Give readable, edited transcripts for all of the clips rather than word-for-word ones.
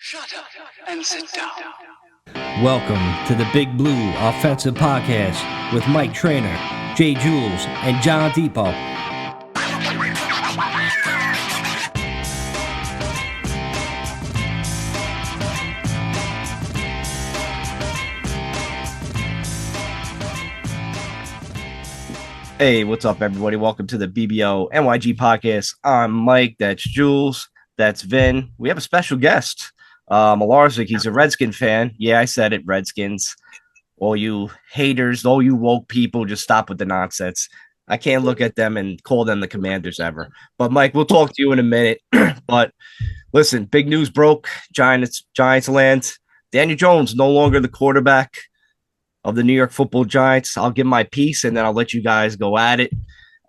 Shut up and sit down. Welcome to the Big Blue Offensive Podcast with Mike Trainer, Jay Jules, and John Depot. Hey, what's up, everybody? Welcome to the BBO NYG Podcast. I'm Mike. That's Jules. That's Vin. We have a special guest, Malarzik. He's a Redskin fan. Yeah, I said it, Redskins. All you haters, all you woke people, just stop with the nonsense. I can't look at them and call them the Commanders ever. But, Mike, we'll talk to you in a minute. But, listen, big news broke. Giants land. Daniel Jones no longer the quarterback of the New York Football Giants. I'll give my piece, and then I'll let you guys go at it.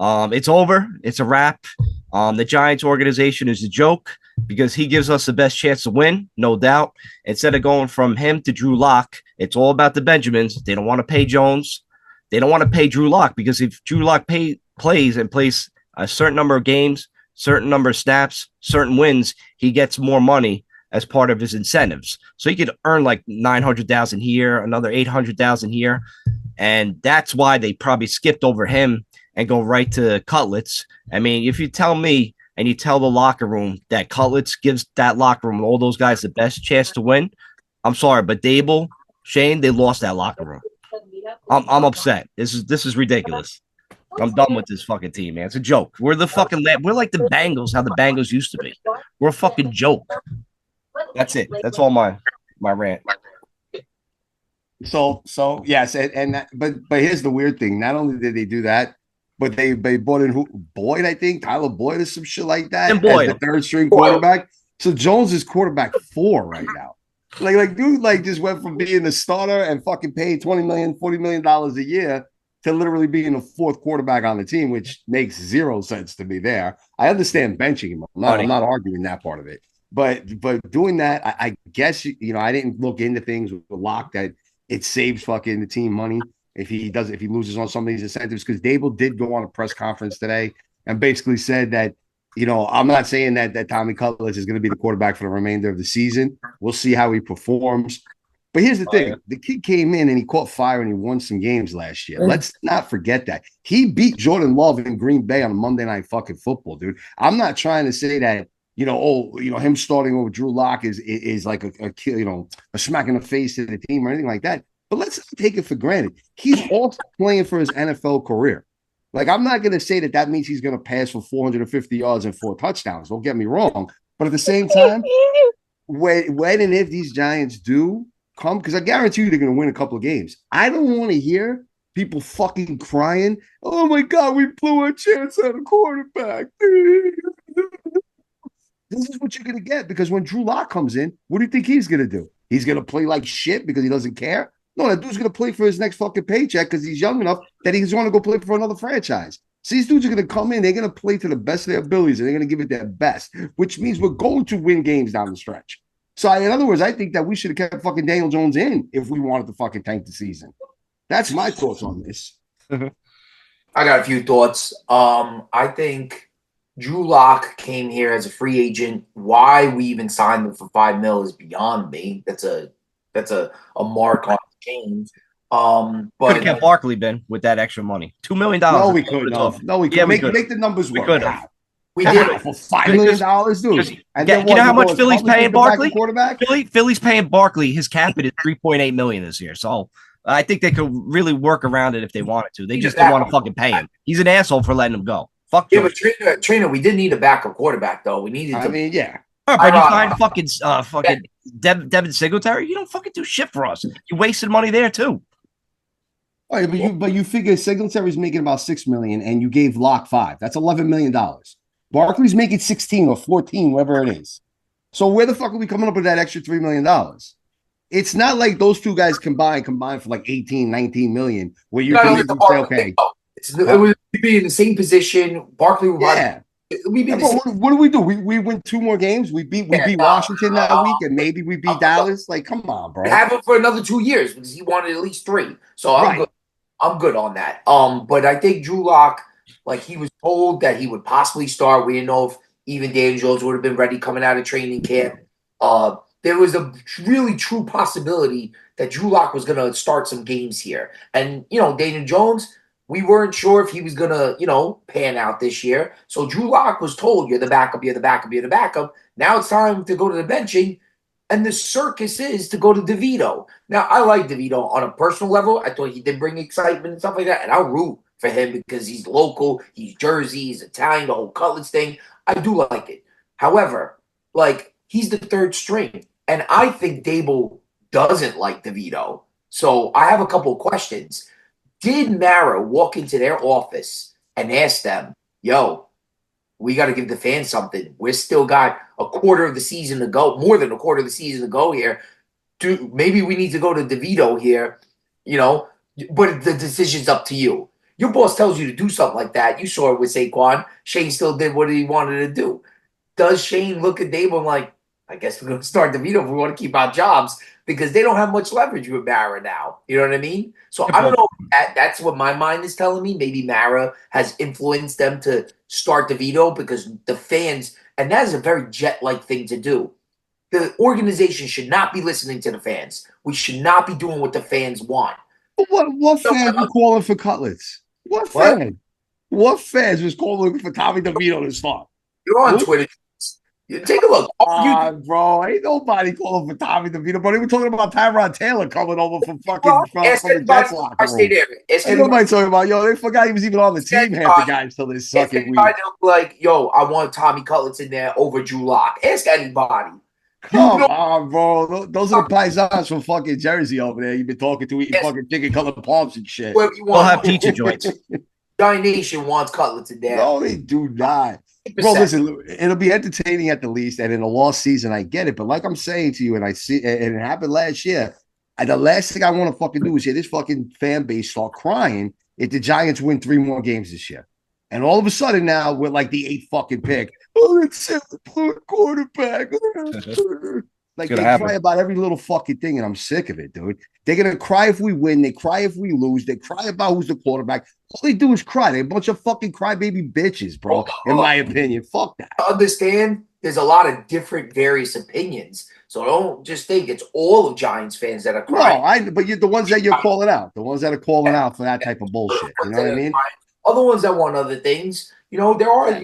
It's over. It's a wrap. The Giants organization is a joke because he gives us the best chance to win, no doubt. Instead of going from him to Drew Lock, it's all about the Benjamins. They don't want to pay Jones. They don't want to pay Drew Lock because if Drew Lock plays a certain number of games, certain number of snaps, certain wins, he gets more money as part of his incentives. So he could earn like $900,000 here, another $800,000 here. And that's why they probably skipped over him and go right to Cutlets. I mean, if you tell me and you tell the locker room that Cutlets gives that locker room, all those guys, the best chance to win, I'm sorry, but Dable, Shane, they lost that locker room. I'm upset. This is ridiculous. I'm done with this fucking team, man. It's a joke. We're the fucking we're like the Bengals, how the Bengals used to be. We're a fucking joke. That's it. That's all my rant. So yes, but here's the weird thing. Not only did they do that, but they brought in Boyd, I think Tyler Boyd or some shit like that, and Boyd, as the third string quarterback. So Jones is quarterback 4 right now. Like dude, just went from being the starter and fucking paid $20 million, $40 million a year to literally being the 4th quarterback on the team, which makes zero sense to me. There, I understand benching him. I'm not arguing that part of it. But doing that, I guess I didn't look into things with Locke that it saves fucking the team money if he loses on some of these incentives, because Dable did go on a press conference today and basically said that I'm not saying that Tommy Cutlets is going to be the quarterback for the remainder of the season. We'll see how he performs. But here's the thing: the kid came in and he caught fire and he won some games last year. Let's not forget that he beat Jordan Love in Green Bay on Monday Night fucking Football, dude. I'm not trying to say that. Him starting over Drew Lock is like a smack in the face to the team or anything like that. But let's not take it for granted. He's also playing for his NFL career. Like, I'm not going to say that means he's going to pass for 450 yards and 4 touchdowns. Don't get me wrong. But at the same time, when and if these Giants do come, because I guarantee you they're going to win a couple of games. I don't want to hear people fucking crying, "Oh my God, we blew our chance at a quarterback." This is what you're going to get, because when Drew Lock comes in, what do you think he's going to do? He's going to play like shit because he doesn't care? No, that dude's going to play for his next fucking paycheck because he's young enough that he's going to go play for another franchise. So these dudes are going to come in, they're going to play to the best of their abilities, and they're going to give it their best, which means we're going to win games down the stretch. So, in other words, I think that we should have kept fucking Daniel Jones in if we wanted to fucking tank the season. That's my thoughts on this. I got a few thoughts. I think Drew Lock came here as a free agent. Why we even signed him for $5 million is beyond me. That's a mark on the change. But could have kept Barkley, Ben, with that extra money. $2 million. No, we could. No, we could. Yeah, make the numbers work. We could have. We did for $5 million, dude. And you know how much Philly's paying Barkley? Quarterback? Philly's paying Barkley. His cap is $3.8 million this year. So I think they could really work around it if they wanted to. They just don't want to fucking pay him. He's an asshole for letting him go. Fuck you. Yeah, but Trainer, we did need a backup quarterback, though. We needed. Yeah. All right, but you signed fucking Devin Singletary. You don't fucking do shit for us. You wasted money there too. All right, but you figure Singletary's making about $6 million, and you gave Locke $5 million. That's $11 million. Barkley's making 16 or 14, whatever it is. So where the fuck are we coming up with that extra $3 million? It's not like those two guys combined for like 18, 19 million, where you can say, okay. It would be in the same position. Barkley would what do we do? We win 2 more games. We beat Washington that week, and maybe we beat Dallas. Like, come on, bro. Have him for another 2 years because he wanted at least 3. So I'm good. I'm good on that. But I think Drew Lock, like, he was told that he would possibly start. We didn't know if even Daniel Jones would have been ready coming out of training camp. there was a really true possibility that Drew Lock was going to start some games here. And, Daniel Jones, we weren't sure if he was going to, pan out this year. So Drew Lock was told, you're the backup, you're the backup, you're the backup. Now it's time to go to the benching. And the circus is to go to DeVito. Now, I like DeVito on a personal level. I thought he did bring excitement and stuff like that. And I'll root for him because he's local, he's Jersey, he's Italian, the whole Cutlets thing. I do like it. However, he's the third string. And I think Dable doesn't like DeVito. So I have a couple of questions. Did Mara walk into their office and ask them, yo, we got to give the fans something. We still got a quarter of the season to go, more than a quarter of the season to go here. Maybe we need to go to DeVito here, but the decision's up to you. Your boss tells you to do something like that. You saw it with Saquon. Shane still did what he wanted to do. Does Shane look at Dable and I guess we're going to start DeVito if we want to keep our jobs because they don't have much leverage with Mara now. You know what I mean? So I don't know. That's what my mind is telling me. Maybe Mara has influenced them to start DeVito because the fans, and that is a very Jet-like thing to do. The organization should not be listening to the fans. We should not be doing what the fans want. What fans were calling for Cutlets? What fan? What fans was calling for Tommy DeVito to start? You're on Twitter. Take a look. Bro, ain't nobody calling for Tommy DeVito, bro. They were talking about Tyrod Taylor coming over from fucking from the Jets locker room. Ain't nobody talking about, they forgot he was even on the team half the guys till this second week. Yo, I want Tommy Cutlets in there over Drew Lock. Ask anybody. Come on, bro. Those are the paisans from fucking Jersey over there. You've been talking to eating fucking chicken colored palms and shit. We'll have pizza joints. Giant Nation wants Cutlets in there. No, they do not. 100%. Bro, listen, it'll be entertaining at the least, and in a lost season, I get it. But like I'm saying to you, and I see, and it happened last year, the last thing I want to fucking do is hear this fucking fan base start crying if the Giants win 3 more games this year. And all of a sudden now, we're like the 8th fucking pick. Oh, it's a quarterback. They cry about every little fucking thing, and I'm sick of it, dude. They're going to cry if we win. They cry if we lose. They cry about who's the quarterback. All they do is cry. They're a bunch of fucking crybaby bitches, bro, in my opinion. Fuck that. I understand there's a lot of different various opinions. So don't just think it's all of Giants fans that are crying. No, but you're the ones that you're calling out. The ones that are calling out for that type of bullshit. You know what I mean? Other ones that want other things. There are,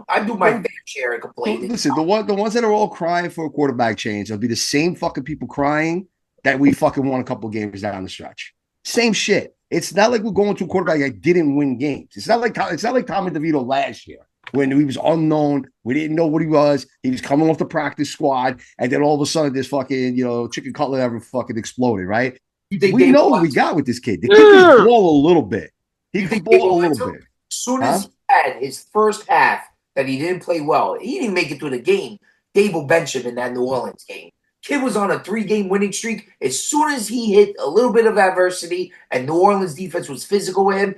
I do my fair share of complaining. Listen, the ones that are all crying for a quarterback change, it'll be the same fucking people crying that we fucking won a couple of games down the stretch. Same shit. It's not like we're going to a quarterback that didn't win games. It's not like Tommy DeVito last year when he was unknown. We didn't know what he was. He was coming off the practice squad, and then all of a sudden this fucking, chicken cutlet ever fucking exploded, right? We know what we got with this kid. The kid can ball a little bit. He can ball a little bit. As soon as he had his first half that he didn't play well, he didn't make it through the game. Dable benched him in that New Orleans game. Kid was on a 3-game winning streak. As soon as he hit a little bit of adversity and New Orleans defense was physical with him,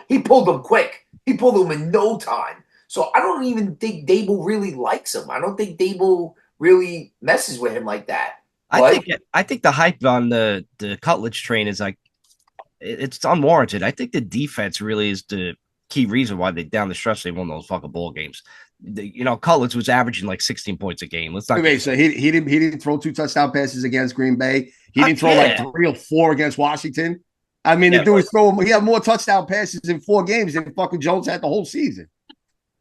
he pulled them quick. He pulled them in no time. So I don't even think Dable really likes him. I don't think Dable really messes with him like that. I think the hype on the Cutlets train is it's unwarranted. I think the defense really is the key reason why down the stretch they won those fucking ball games. Cutlets was averaging 16 points a game. Let's not. Wait, so he didn't throw 2 touchdown passes against Green Bay. He didn't throw 3 or 4 against Washington. I mean, the dude was throwing. He had more touchdown passes in 4 games than fucking Jones had the whole season.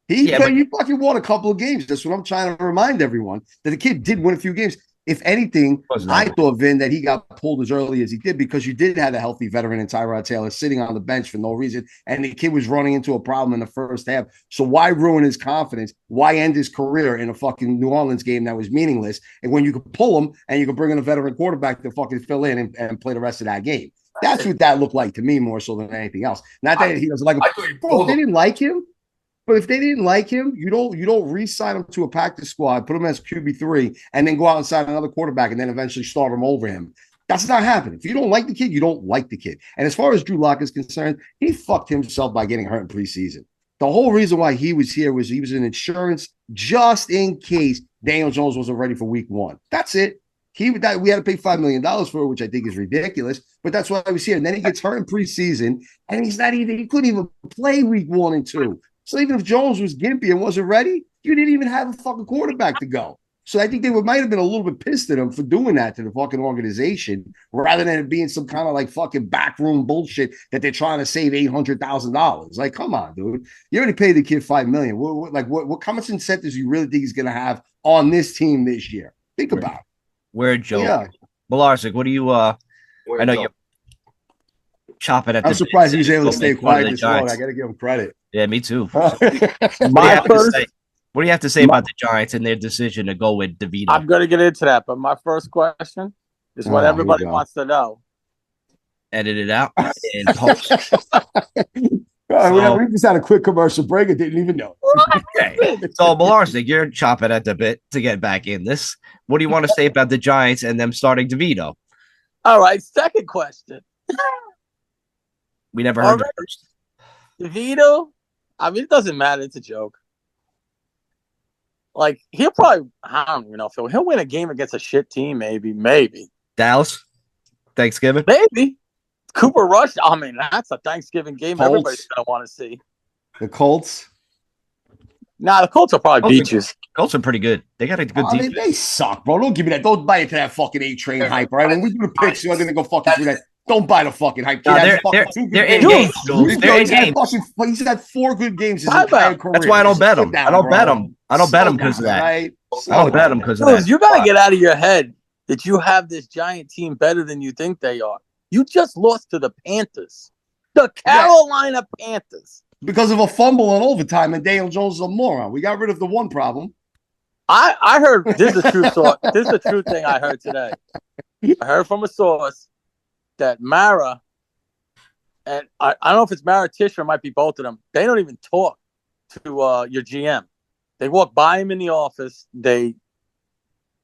He fucking won a couple of games. That's what I'm trying to remind everyone, that the kid did win a few games. If anything, I thought, Vin, that he got pulled as early as he did because you did have a healthy veteran in Tyrod Taylor sitting on the bench for no reason, and the kid was running into a problem in the first half. So why ruin his confidence? Why end his career in a fucking New Orleans game that was meaningless? And when you could pull him and you could bring in a veteran quarterback to fucking fill in and play the rest of that game. That's what that looked like to me more so than anything else. Not that he doesn't like him. Bro, if they didn't like him, but if they didn't like him, you don't re-sign him to a practice squad, put him as QB3, and then go out and sign another quarterback and then eventually start him over him. That's not happening. If you don't like the kid, you don't like the kid. And as far as Drew Lock is concerned, he fucked himself by getting hurt in preseason. The whole reason why he was here was he was an insurance just in case Daniel Jones wasn't ready for week 1. That's it. We had to pay $5 million for it, which I think is ridiculous, but that's why he was here. And then he gets hurt in preseason, and he couldn't even play week 1 and 2. So even if Jones was gimpy and wasn't ready, you didn't even have a fucking quarterback to go. So I think they might have been a little bit pissed at him for doing that to the fucking organization, rather than it being some kind of like fucking backroom bullshit that they're trying to save $800,000. Like, come on, dude. You already paid the kid $5 million. What how much incentives you really think he's going to have on this team this year? Think about it. We're a joke. Yeah. Malarzik, what do you I know you chop it at I'm surprised he was able to stay quiet this long. I got to give him credit. Yeah, me too. What do you have to say about the Giants and their decision to go with DeVito? I'm going to get into that, but my first question is what everybody wants to know. Edit it out and post. We just had a quick commercial break and didn't even know. Okay. So, Malarzik, you're chopping at the bit to get back in this. What do you want to say about the Giants and them starting DeVito? All right, second question. We never heard the first. DeVito, I mean, it doesn't matter. It's a joke. Like, he'll probably, I don't even know if he'll win a game against a shit team, maybe. Dallas? Thanksgiving? Maybe. Cooper Rush, I mean, that's a Thanksgiving game Colts. everybody's going to want to see. The Colts? Nah, the Colts will probably beat you. Colts are pretty good. They got a good defense. They suck, bro. Don't give me that. Don't buy into that fucking A-train hype, all right? When we do the picks, you're going to go fucking through that. Don't buy the fucking hype. No, they're in games, Jules. They're in games. He's had 4 good games his entire career. That's why I don't bet him. I don't bet him. I don't bet him because of that. Right? I don't bet him because of that. You got to get out of your head that you have this Giant team better than you think they are. You just lost to the Panthers. The Carolina Panthers. Because of a fumble in overtime, and Daniel Jones is a moron. We got rid of the one problem. I heard, this is a true source. This is a true thing I heard today. I heard from a source that Mara, and I don't know if it's Mara Tish or it might be both of them, they don't even talk to your GM. They walk by him in the office. They're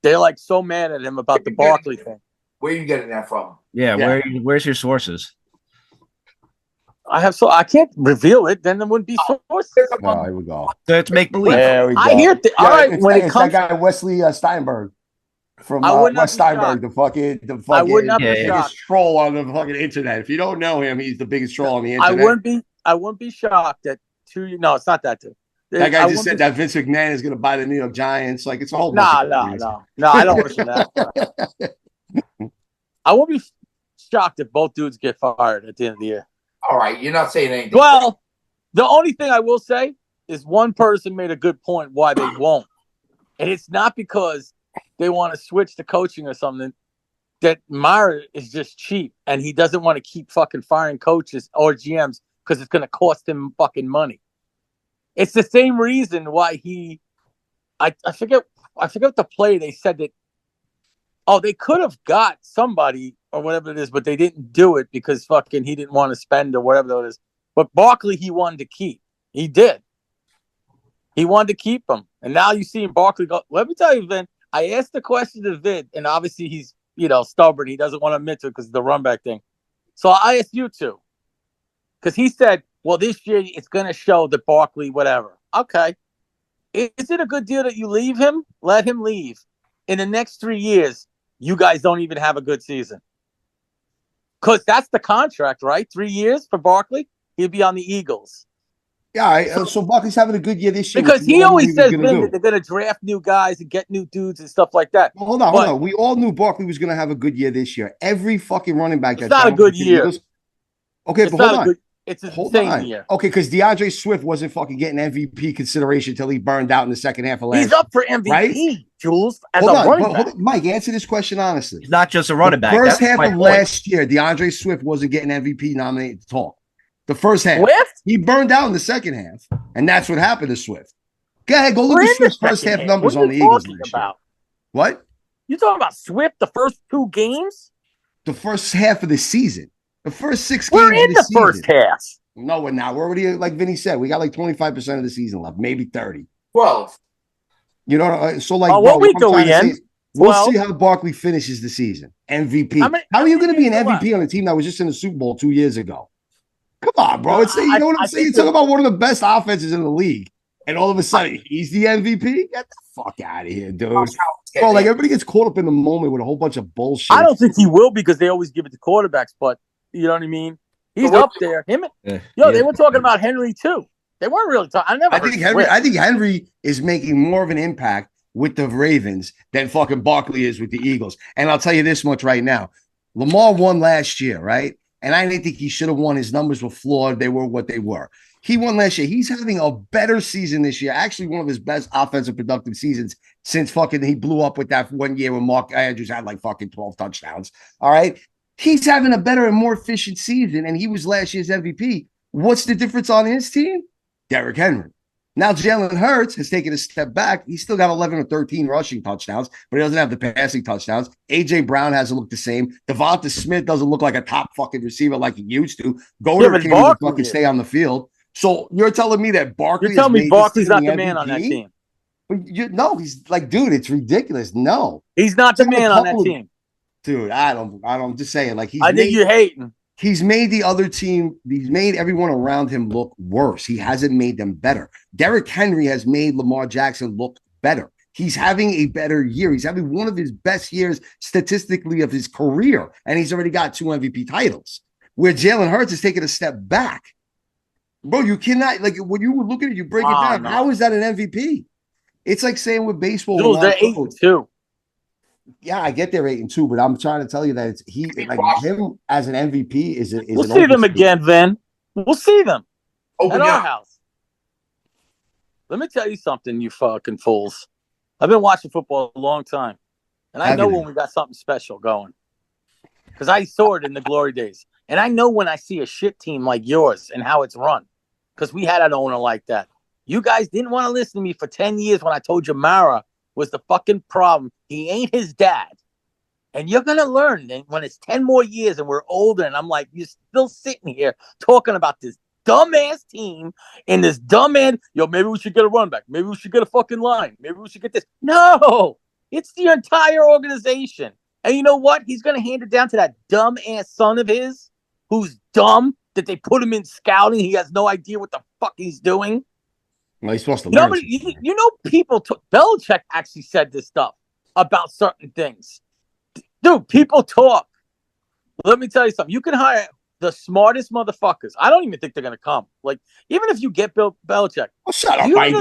like so mad at him about the Barkley thing. Where are you getting that from? Yeah. Where's your sources? I can't reveal it. Then there wouldn't be sources. Oh, here we go. Let's make believe. There we go. I hear. All right, when it comes, that guy Wesley Steinberg from West Steinberg, the fucking I would not be biggest troll on the fucking internet. If you don't know him, he's the biggest troll on the internet. I wouldn't be shocked that No, it's not that too. That guy just said that Vince McMahon is going to buy the New York Giants. Like, it's a whole No, I don't listen to that. I won't be shocked if both dudes get fired at the end of the year. All right, you're not saying anything. Well, the only thing I will say is one person made a good point why they won't. And it's not because they want to switch to coaching or something. That Myra is just cheap and he doesn't want to keep fucking firing coaches or GMs because it's going to cost him fucking money. It's the same reason why I forget the play they said that, they could have got somebody or whatever it is, but they didn't do it because fucking he didn't want to spend or whatever it is. But Barkley, he wanted to keep. He did. He wanted to keep him. And now you see Barkley go. Let me tell you, Vin, I asked the question to Vin, and obviously he's, stubborn. He doesn't want to admit to it because of the run back thing. So I asked you two. Because he said, well, this year it's going to show that Barkley, whatever. Okay. Is it a good deal that you leave him? Let him leave. In the next 3 years, you guys don't even have a good season. Because that's the contract, right? 3 years for Barkley. He'll be on the Eagles. Yeah, so Barkley's having a good year this year. Because he always says that they're going to draft new guys and get new dudes and stuff like that. Well, hold on. We all knew Barkley was going to have a good year this year. Every fucking running back. It's not a good year. Okay, but hold on. It's an insane year. Okay, because DeAndre Swift wasn't fucking getting MVP consideration until he burned out in the second half of last year. He's up for MVP, right? Jules, as hold a on, running back. Mike, answer this question honestly. He's not just a running back. First half of last year, DeAndre Swift wasn't getting MVP nominated at all. The first half. Swift? He burned out in the second half, and that's what happened to Swift. Go ahead, go look at Swift's first half numbers on the Eagles. What? You talking about Swift the first 2 games? The first half of the season. The first 6 games. We're in the first half. No, we're not. We're already, like Vinny said, we got like 25% of the season left, maybe 30. 12. You know, so like, what week are we in? We'll see how Barkley finishes the season. MVP. How are you going to be an MVP on a team that was just in the Super Bowl 2 years ago? Come on, bro. You know what I'm saying? You're talking about one of the best offenses in the league, and all of a sudden he's the MVP? Get the fuck out of here, dude. Bro, like everybody gets caught up in the moment with a whole bunch of bullshit. I don't think he will because they always give it to quarterbacks, but you know what I mean? He's up there. They were talking about Henry too. They weren't really talking. I think Henry is making more of an impact with the Ravens than fucking Barkley is with the Eagles. And I'll tell you this much right now. Lamar won last year, right? And I didn't think he should have won. His numbers were flawed. They were what they were. He won last year. He's having a better season this year. Actually, one of his best offensive productive seasons since fucking he blew up with that 1 year when Mark Andrews had like fucking 12 touchdowns. All right. He's having a better and more efficient season, and he was last year's MVP. What's the difference on his team? Derrick Henry. Now Jalen Hurts has taken a step back. He's still got 11 or 13 rushing touchdowns, but he doesn't have the passing touchdowns. A.J. Brown hasn't looked the same. Devonta Smith doesn't look like a top fucking receiver like he used to. Goddard can't even fucking stay on the field. So you're telling me that Barkley? You're telling me Barkley's not the man on that team? No, he's like, dude, it's ridiculous. No, he's not the man on that team, dude. I'm just saying, like, I think you're hating. He's made the other team, he's made everyone around him look worse. He hasn't made them better. Derrick Henry has made Lamar Jackson look better. He's having a better year. He's having one of his best years statistically of his career, and he's already got 2 MVP titles. Where Jalen Hurts is taking a step back. Bro, you cannot, like, when you look at it, you break it down. No. How is that an MVP? It's like saying with baseball. Dude, they're 8-2. Yeah, I get they're 8-2, but I'm trying to tell you that it's him as an MVP is we'll see them again, Vin. We'll see them at our house. Let me tell you something, you fucking fools. I've been watching football a long time, and I know when we got something special going because I saw it in the glory days, and I know when I see a shit team like yours and how it's run because we had an owner like that. You guys didn't want to listen to me for 10 years when I told you Mara was the fucking problem. He ain't his dad. And you're going to learn when it's 10 more years and we're older. And I'm like, you're still sitting here talking about this dumbass team and this dumbass, maybe we should get a run back. Maybe we should get a fucking line. Maybe we should get this. No, it's the entire organization. And you know what? He's going to hand it down to that dumbass son of his who's dumb that they put him in scouting. He has no idea what the fuck he's doing. Well, he's supposed to learn. You know, people Belichick actually said this stuff about certain things. Dude, people talk. Let me tell you something. You can hire the smartest motherfuckers. I don't even think they're going to come. Like, even if you get Bill Belichick. Oh, shut up, Mike.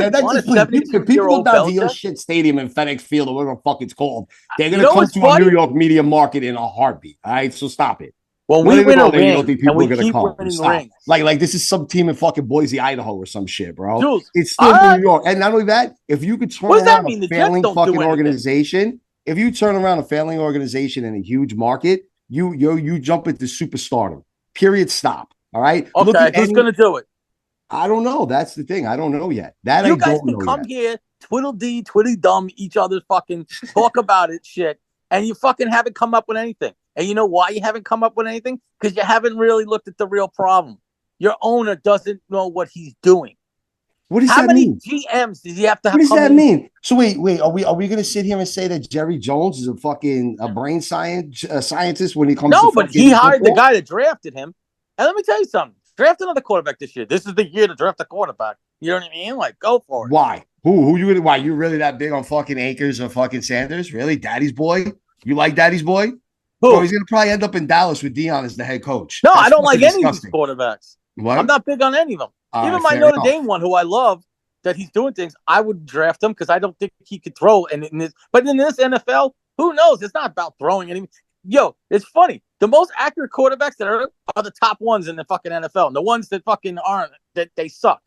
People go down to your shit stadium in FedEx Field or whatever the fuck it's called. They're going to come to a New York media market in a heartbeat. All right? So stop it. Well, we win a ring, and we keep winning rings. Like this is some team in fucking Boise, Idaho, or some shit, bro. Jules, it's still New York, and not only that, if you could turn around a failing fucking organization, if you turn around a failing organization in a huge market, you jump into superstardom. Period. Stop. All right. Okay, who's gonna do it? I don't know. That's the thing. I don't know yet. That you I guys don't can know come yet. here, twiddle dumb each other's fucking talk about it, shit, and you fucking haven't come up with anything. And you know why you haven't come up with anything? Because you haven't really looked at the real problem. Your owner doesn't know what he's doing. What does that mean? How many GMs does he have to have? What does that mean? So wait, are we going to sit here and say that Jerry Jones is a fucking brain scientist when he comes? No, to but he hired the guy that drafted him. And let me tell you something: draft another quarterback this year. This is the year to draft a quarterback. You know what I mean? Like, go for it. Why? Who you? Why you really that big on fucking Akers or fucking Sanders? Really, Daddy's boy? You like Daddy's boy? Bro, he's going to probably end up in Dallas with Dion as the head coach. No, I don't like any of these quarterbers. What? I'm not big on any of them. Even my Notre Dame one, who I love, that he's doing things, I would draft him because I don't think he could throw. But in this NFL, who knows? It's not about throwing anything. Yo, it's funny. The most accurate quarterbacks that are the top ones in the fucking NFL. And the ones that fucking aren't, that they suck.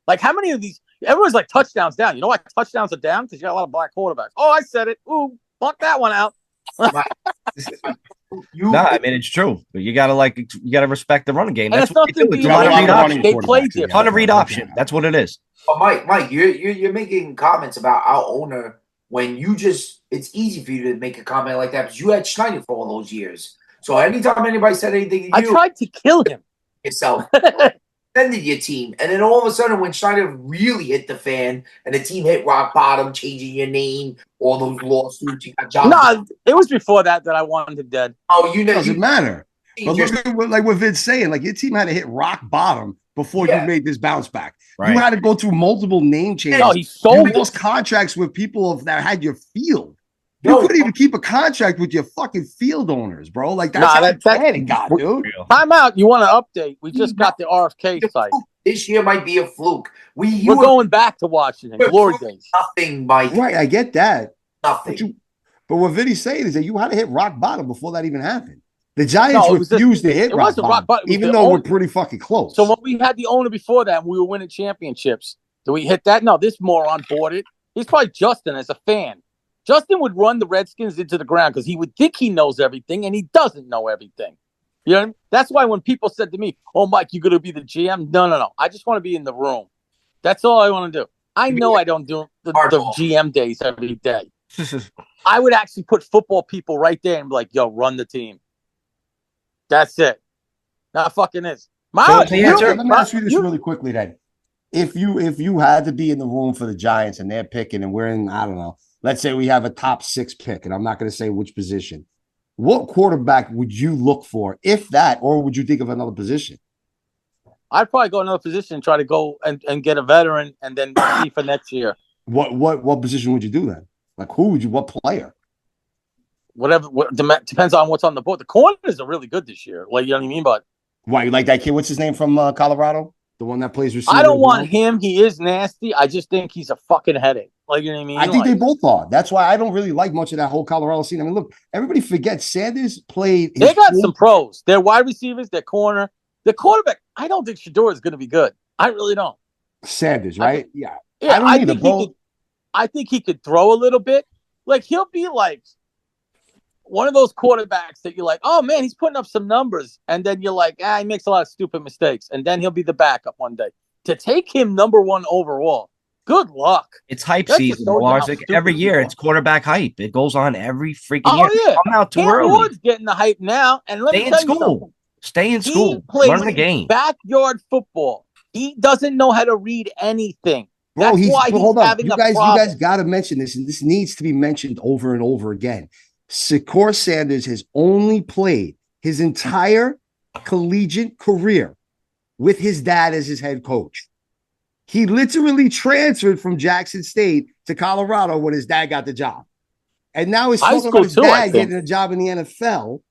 Like, how many of these? Everyone's like touchdowns down. You know why touchdowns are down? Because you got a lot of black quarterbacks. Oh, I said it. Ooh, fuck that one out. I mean it's true, but you gotta respect the running game. That's what they do. It's on a read option. That's what it is. But Mike, you're making comments about our owner when it's easy for you to make a comment like that because you had Schneider for all those years. So anytime anybody said anything to you, I tried to kill him yourself. Defended your team, and then all of a sudden, when Schneider really hit the fan, and the team hit rock bottom, changing your name, all those lawsuits, you got John. No, it was before that I wanted him dead. Oh, you know, doesn't matter. But look at what Vin's saying. Like, your team had to hit rock bottom before you made this bounce back. Right. You had to go through multiple name changes. No, he sold those contracts with people that had your field. You couldn't even keep a contract with your fucking field owners, bro. Like, that's how bad it got, dude. Time out. You want an update? We just got the RFK site. This year might be a fluke. We're going back to Washington. Glory days. Nothing, Mike. Right, I get that. Nothing. But what Vinny's saying is that you had to hit rock bottom before that even happened. The Giants refused to hit rock bottom, even though we're pretty fucking close. So when we had the owner before that and we were winning championships, do we hit that? No, this moron bought it. He's probably Justin as a fan. Justin would run the Redskins into the ground because he would think he knows everything, and he doesn't know everything. You know what I mean? That's why when people said to me, "Oh, Mike, you're going to be the GM?" No. I just want to be in the room. That's all I want to do. I know I don't do the GM days every day. I would actually put football people right there and be like, "Yo, run the team." That's it. Not fucking is. Let me ask you this really quickly then. If you had to be in the room for the Giants and they're picking and we're in, I don't know, let's say we have a top 6 pick, and I'm not going to say which position. What quarterback would you look for, if that, or would you think of another position? I'd probably go another position, try to go and get a veteran, and then see for next year. What position would you do then? Like, what player? Whatever. Depends on what's on the board. The corners are really good this year. Like, you know what I mean? But why, you like that kid? What's his name from Colorado? The one that plays receiver. I don't want him. He is nasty. I just think he's a fucking headache. Like, you know what I mean? I think they both are. That's why I don't really like much of that whole Colorado scene. I mean, look, everybody forgets Sanders played. They got some pros. They're wide receivers. They're corner. The quarterback. I don't think Shador is going to be good. I really don't. Sanders, right? Yeah. I think he could throw a little bit. Like, he'll be like one of those quarterbacks that you're like, oh man, he's putting up some numbers, and then you're like, he makes a lot of stupid mistakes, and then he'll be the backup one day. To take him number 1 overall, good luck. It's hype season, Larzik. Every year, it's quarterback hype. It goes on every freaking year. Yeah. I'm out too Cam early. Ward's getting the hype now, and let me tell you something. Stay in school. Learn the game. Backyard football. He doesn't know how to read anything. Bro, That's why he's having a problem. You guys got to mention this, and this needs to be mentioned over and over again. Shakur Sanders has only played his entire collegiate career with his dad as his head coach. He literally transferred from Jackson State to Colorado when his dad got the job. And now he's talking about his dad getting a job in the NFL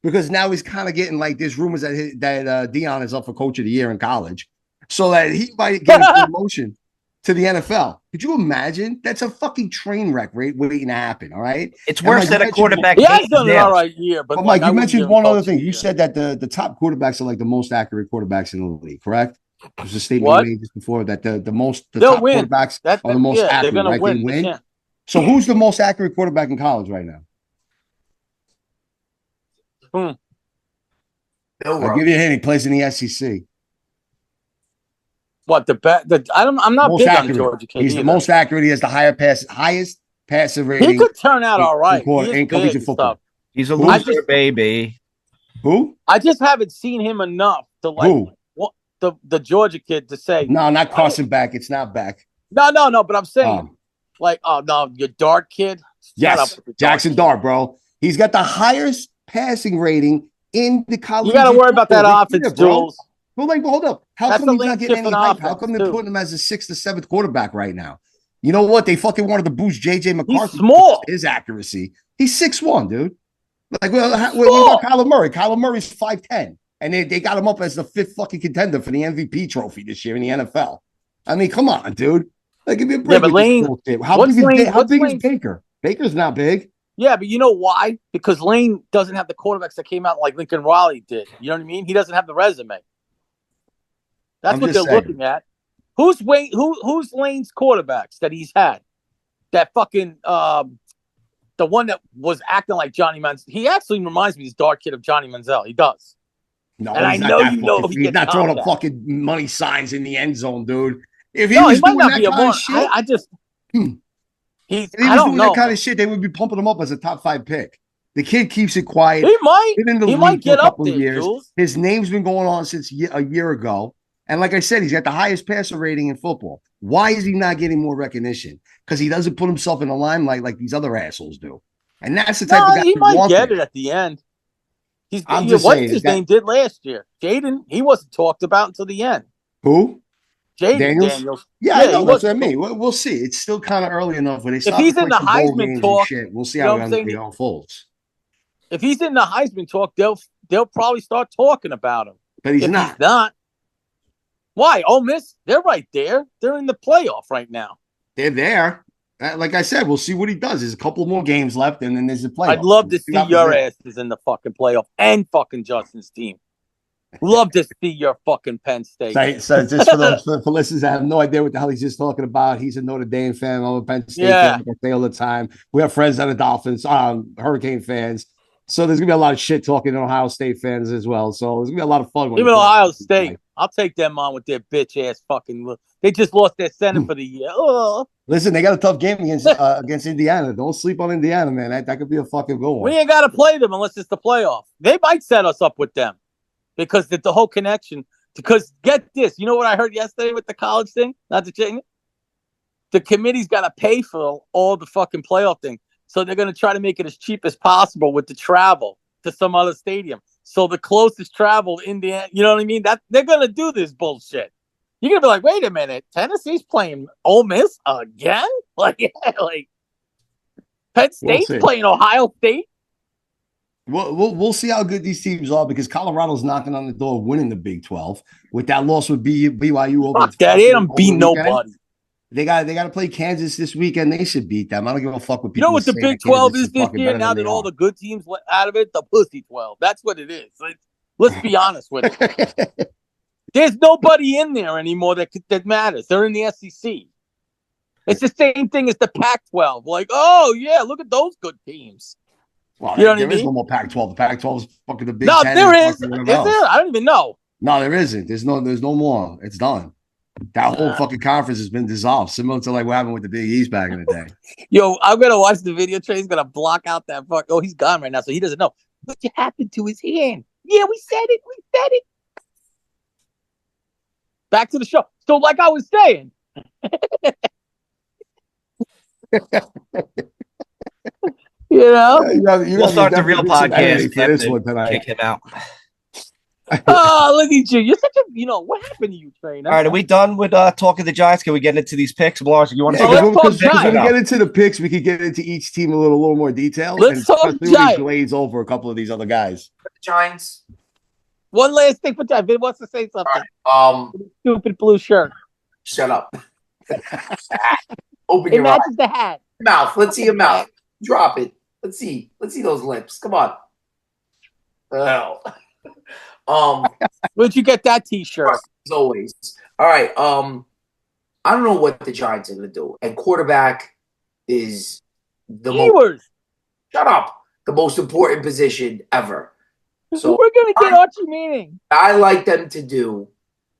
because now he's kind of getting like there's rumors that Dion is up for coach of the year in college so that he might get a promotion to the NFL. Could you imagine? That's a fucking train wreck waiting to happen, all right? It's worse than a quarterback. He has done an all right year. But Mike, you mentioned one other thing. You said that the top quarterbacks are like the most accurate quarterbacks in the league, correct? There's a statement you made just before that the top quarterbacks are the most accurate. They're going to win. So who's the most accurate quarterback in college right now? I'll give you a hint. He plays in the SEC. What I'm not big on Georgia. He's the most accurate. He has the highest passer rating. He could turn out all right. In collegiate football. He's a loser, baby. Who? I just haven't seen him enough to like. Who? The Georgia kid to say. No, not Carson Beck. It's not Beck. No. But I'm saying, your Dart kid. Yes, Jackson Dart, bro. He's got the highest passing rating in the college. You got to worry about that offense, Jules. Well, hold up. How come he's not getting any hype? How come they're putting him as a 6th or 7th quarterback right now? You know what? They fucking wanted to boost J.J. McCarthy. He's small. His accuracy. He's 6'1", dude. Like, what about Kyler Murray? Kyler Murray's 5'10", and they got him up as the 5th fucking contender for the MVP trophy this year in the NFL. I mean, come on, dude. Like, give me a break. Yeah, but Lane, how big is Baker? Baker's not big. Yeah, but you know why? Because Lane doesn't have the quarterbacks that came out like Lincoln Riley did. You know what I mean? He doesn't have the resume. That's what they're looking at. Who's Lane's quarterbacks that he's had? That fucking the one that was acting like Johnny Manziel. He actually reminds me of this dark kid of Johnny Manziel. He does. No, and I know he's not throwing up fucking money signs in the end zone, dude. If he was doing that kind of shit, I just if he was doing that kind of shit, they would be pumping him up as a top 5 pick. The kid keeps it quiet. He might get up there. Years. His name's been going on since a year ago. And like I said, he's got the highest passer rating in football. Why is he not getting more recognition? Because he doesn't put himself in the limelight like these other assholes do. And that's the type of guy he might get it at the end. I'm just saying. What's his name did last year? Jaden, he wasn't talked about until the end. Who? Jaden Daniels. Yeah, I know. That's what I mean. We'll see. It's still kind of early enough when they start. If he's in the Heisman talk, we'll see how it unfolds. If he's in the Heisman talk, they'll probably start talking about him. But he's not. He's not. Why? Ole Miss, they're right there. They're in the playoff right now. They're there. Like I said, we'll see what he does. There's a couple more games left, and then there's the playoff. I'd love to We'll see what your happens asses in the fucking playoff and fucking Justin's team. Love to see your fucking Penn State. So just for those for listeners that have no idea what the hell he's just talking about, he's a Notre Dame fan. I'm a Penn State fan. Like I say all the time. We have friends that are Dolphins, Hurricane fans. So there's gonna be a lot of shit talking to Ohio State fans as well. So there's gonna be a lot of fun. Even Ohio State, I'll take them on with their bitch ass fucking look. They just lost their center for the year. Oh. Listen, they got a tough game against Indiana. Don't sleep on Indiana, man. That could be a fucking good one. We ain't got to play them unless it's the playoff. They might set us up with them because the whole connection. Because get this, you know what I heard yesterday with the college thing? Not to change it. The committee's got to pay for all the fucking playoff thing. So they're going to try to make it as cheap as possible with the travel to some other stadium. So the closest travel, Indiana, you know what I mean? That they're going to do this bullshit. You're going to be like, wait a minute, Tennessee's playing Ole Miss again? Like Penn State's playing Ohio State? We'll see how good these teams are because Colorado's knocking on the door of winning the Big 12 with that loss with BYU over. Fuck that, they don't beat nobody. They got to play Kansas this weekend. They should beat them. I don't give a fuck what people. You know what the Big 12 is this year? Now that all the good teams went out of it, the pussy 12. That's what it is. Let's be honest with it. There's nobody in there anymore that matters. They're in the SEC. It's the same thing as the Pac-12. Like, oh yeah, look at those good teams. Well, you know there is no more Pac-12. The Pac-12 is fucking the Big Ten. No, there is. Is there? I don't even know. No, there isn't. There's no more. It's done. That whole fucking conference has been dissolved, similar to like what happened with the Big East back in the day. Yo, I'm gonna watch the video. Trey's gonna block out that fuck. Oh, he's gone right now, so he doesn't know what happened to his hand. Yeah, we said it. We said it. Back to the show. So, like I was saying. We'll start the real podcast. For this one tonight. Kick him out. Oh, look at you. You're such a, what happened to you, Train? All right, are we done with talking the Giants? Can we get into these picks? Lars, you want to because when we get into the picks, we could get into each team a little more detail. Let's talk Giants. Glaze over a couple of these other guys. Giants. One last thing for Giants. Vin wants to say something. Right. Stupid blue shirt. Shut up. Open your matches the hat. Mouth. Let's see your mouth. Drop it. Let's see those lips. Come on. Where'd you get that T-shirt? As always. All right. I don't know what the Giants are going to do. And quarterback is shut up. The most important position ever. So we're going to get Archie Meaning. I like them to do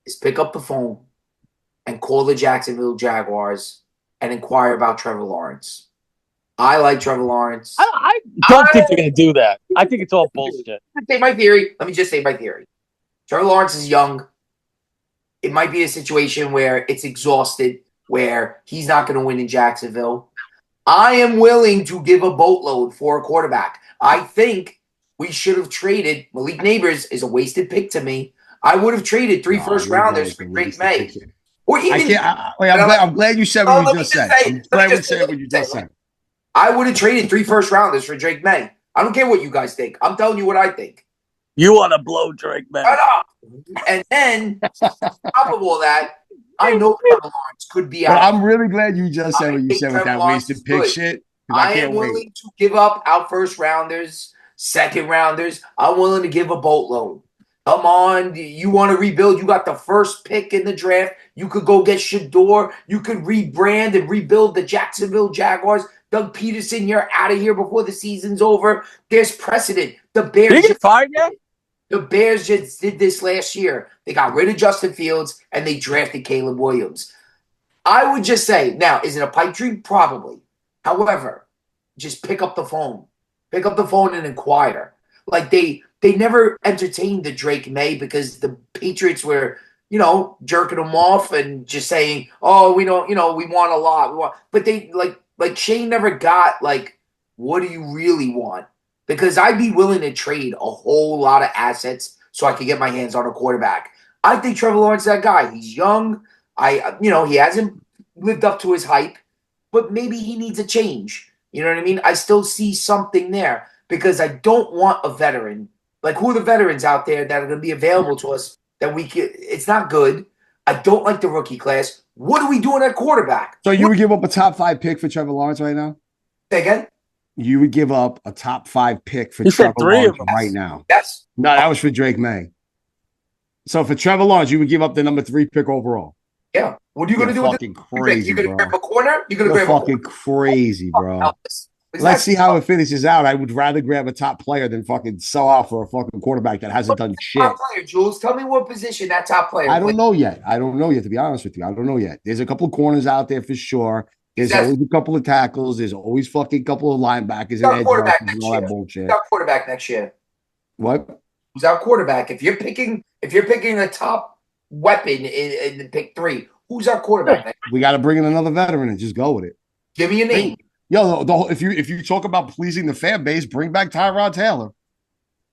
is pick up the phone and call the Jacksonville Jaguars and inquire about Trevor Lawrence. I like Trevor Lawrence. I don't think they're going to do that. I think it's all bullshit. Let me just say my theory. Trevor Lawrence is young. It might be a situation where it's exhausted, where he's not going to win in Jacksonville. I am willing to give a boatload for a quarterback. I think we should have traded. Malik Neighbors is a wasted pick to me. I would have traded 3 first-rounders for Drake May. Or even, I'm glad you said what you just said. I'm glad you said what you just said. I would have traded 3 first-rounders for Drake May. I don't care what you guys think. I'm telling you what I think. You want to blow Drake May. Shut up. And then, on top of all that, I know Trevor Lawrence could be out. I'm really glad you just said what you said with that wasted pick shit. I am willing to give up our first-rounders, second-rounders. I'm willing to give a boatload. Come on, you want to rebuild? You got the first pick in the draft. You could go get Shador. You could rebrand and rebuild the Jacksonville Jaguars. Doug Peterson, you're out of here before the season's over. There's precedent. The Bears. Did he get fired yet? The Bears just did this last year. They got rid of Justin Fields and they drafted Caleb Williams. I would just say, now, is it a pipe dream? Probably. However, just pick up the phone. Pick up the phone and inquire. Like they never entertained the Drake May because the Patriots were, jerking them off and just saying, oh, we don't, we want a lot. But they like Shane never got what do you really want? Because I'd be willing to trade a whole lot of assets so I could get my hands on a quarterback. I think Trevor Lawrence is that guy. He's young. He hasn't lived up to his hype, but maybe he needs a change. You know what I mean? I still see something there because I don't want a veteran. Like, who are the veterans out there that are going to be available to us that we could? It's not good. I don't like the rookie class. What are we doing at quarterback? So you would give up a top 5 pick for Trevor Lawrence right now? Say again? You would give up a top 5 pick for He said Trevor 3 of Lawrence them. right now? Yes. No, that was for Drake May. So for Trevor Lawrence, you would give up the number 3 pick overall. Yeah. What are you going to do with fucking this? crazy, You're going to bro. grab a corner? You're going to You're grab fucking crazy, bro. Exactly. Let's see how it finishes out. I would rather grab a top player than fucking sell out for a fucking quarterback that hasn't done shit. Top player, Jules. Tell me what position that top player I don't plays. know yet. To be honest with you. I don't know yet. There's a couple of corners out there for sure. There's always a couple of tackles. There's always fucking couple of linebackers and edge rushers and all that bullshit. Who's our quarterback next year? What? Who's our quarterback? If you're picking a top weapon in pick 3, who's our quarterback next year? We got to bring in another veteran and just go with it. Give me a name. Yo, if you talk about pleasing the fan base, bring back Tyrod Taylor.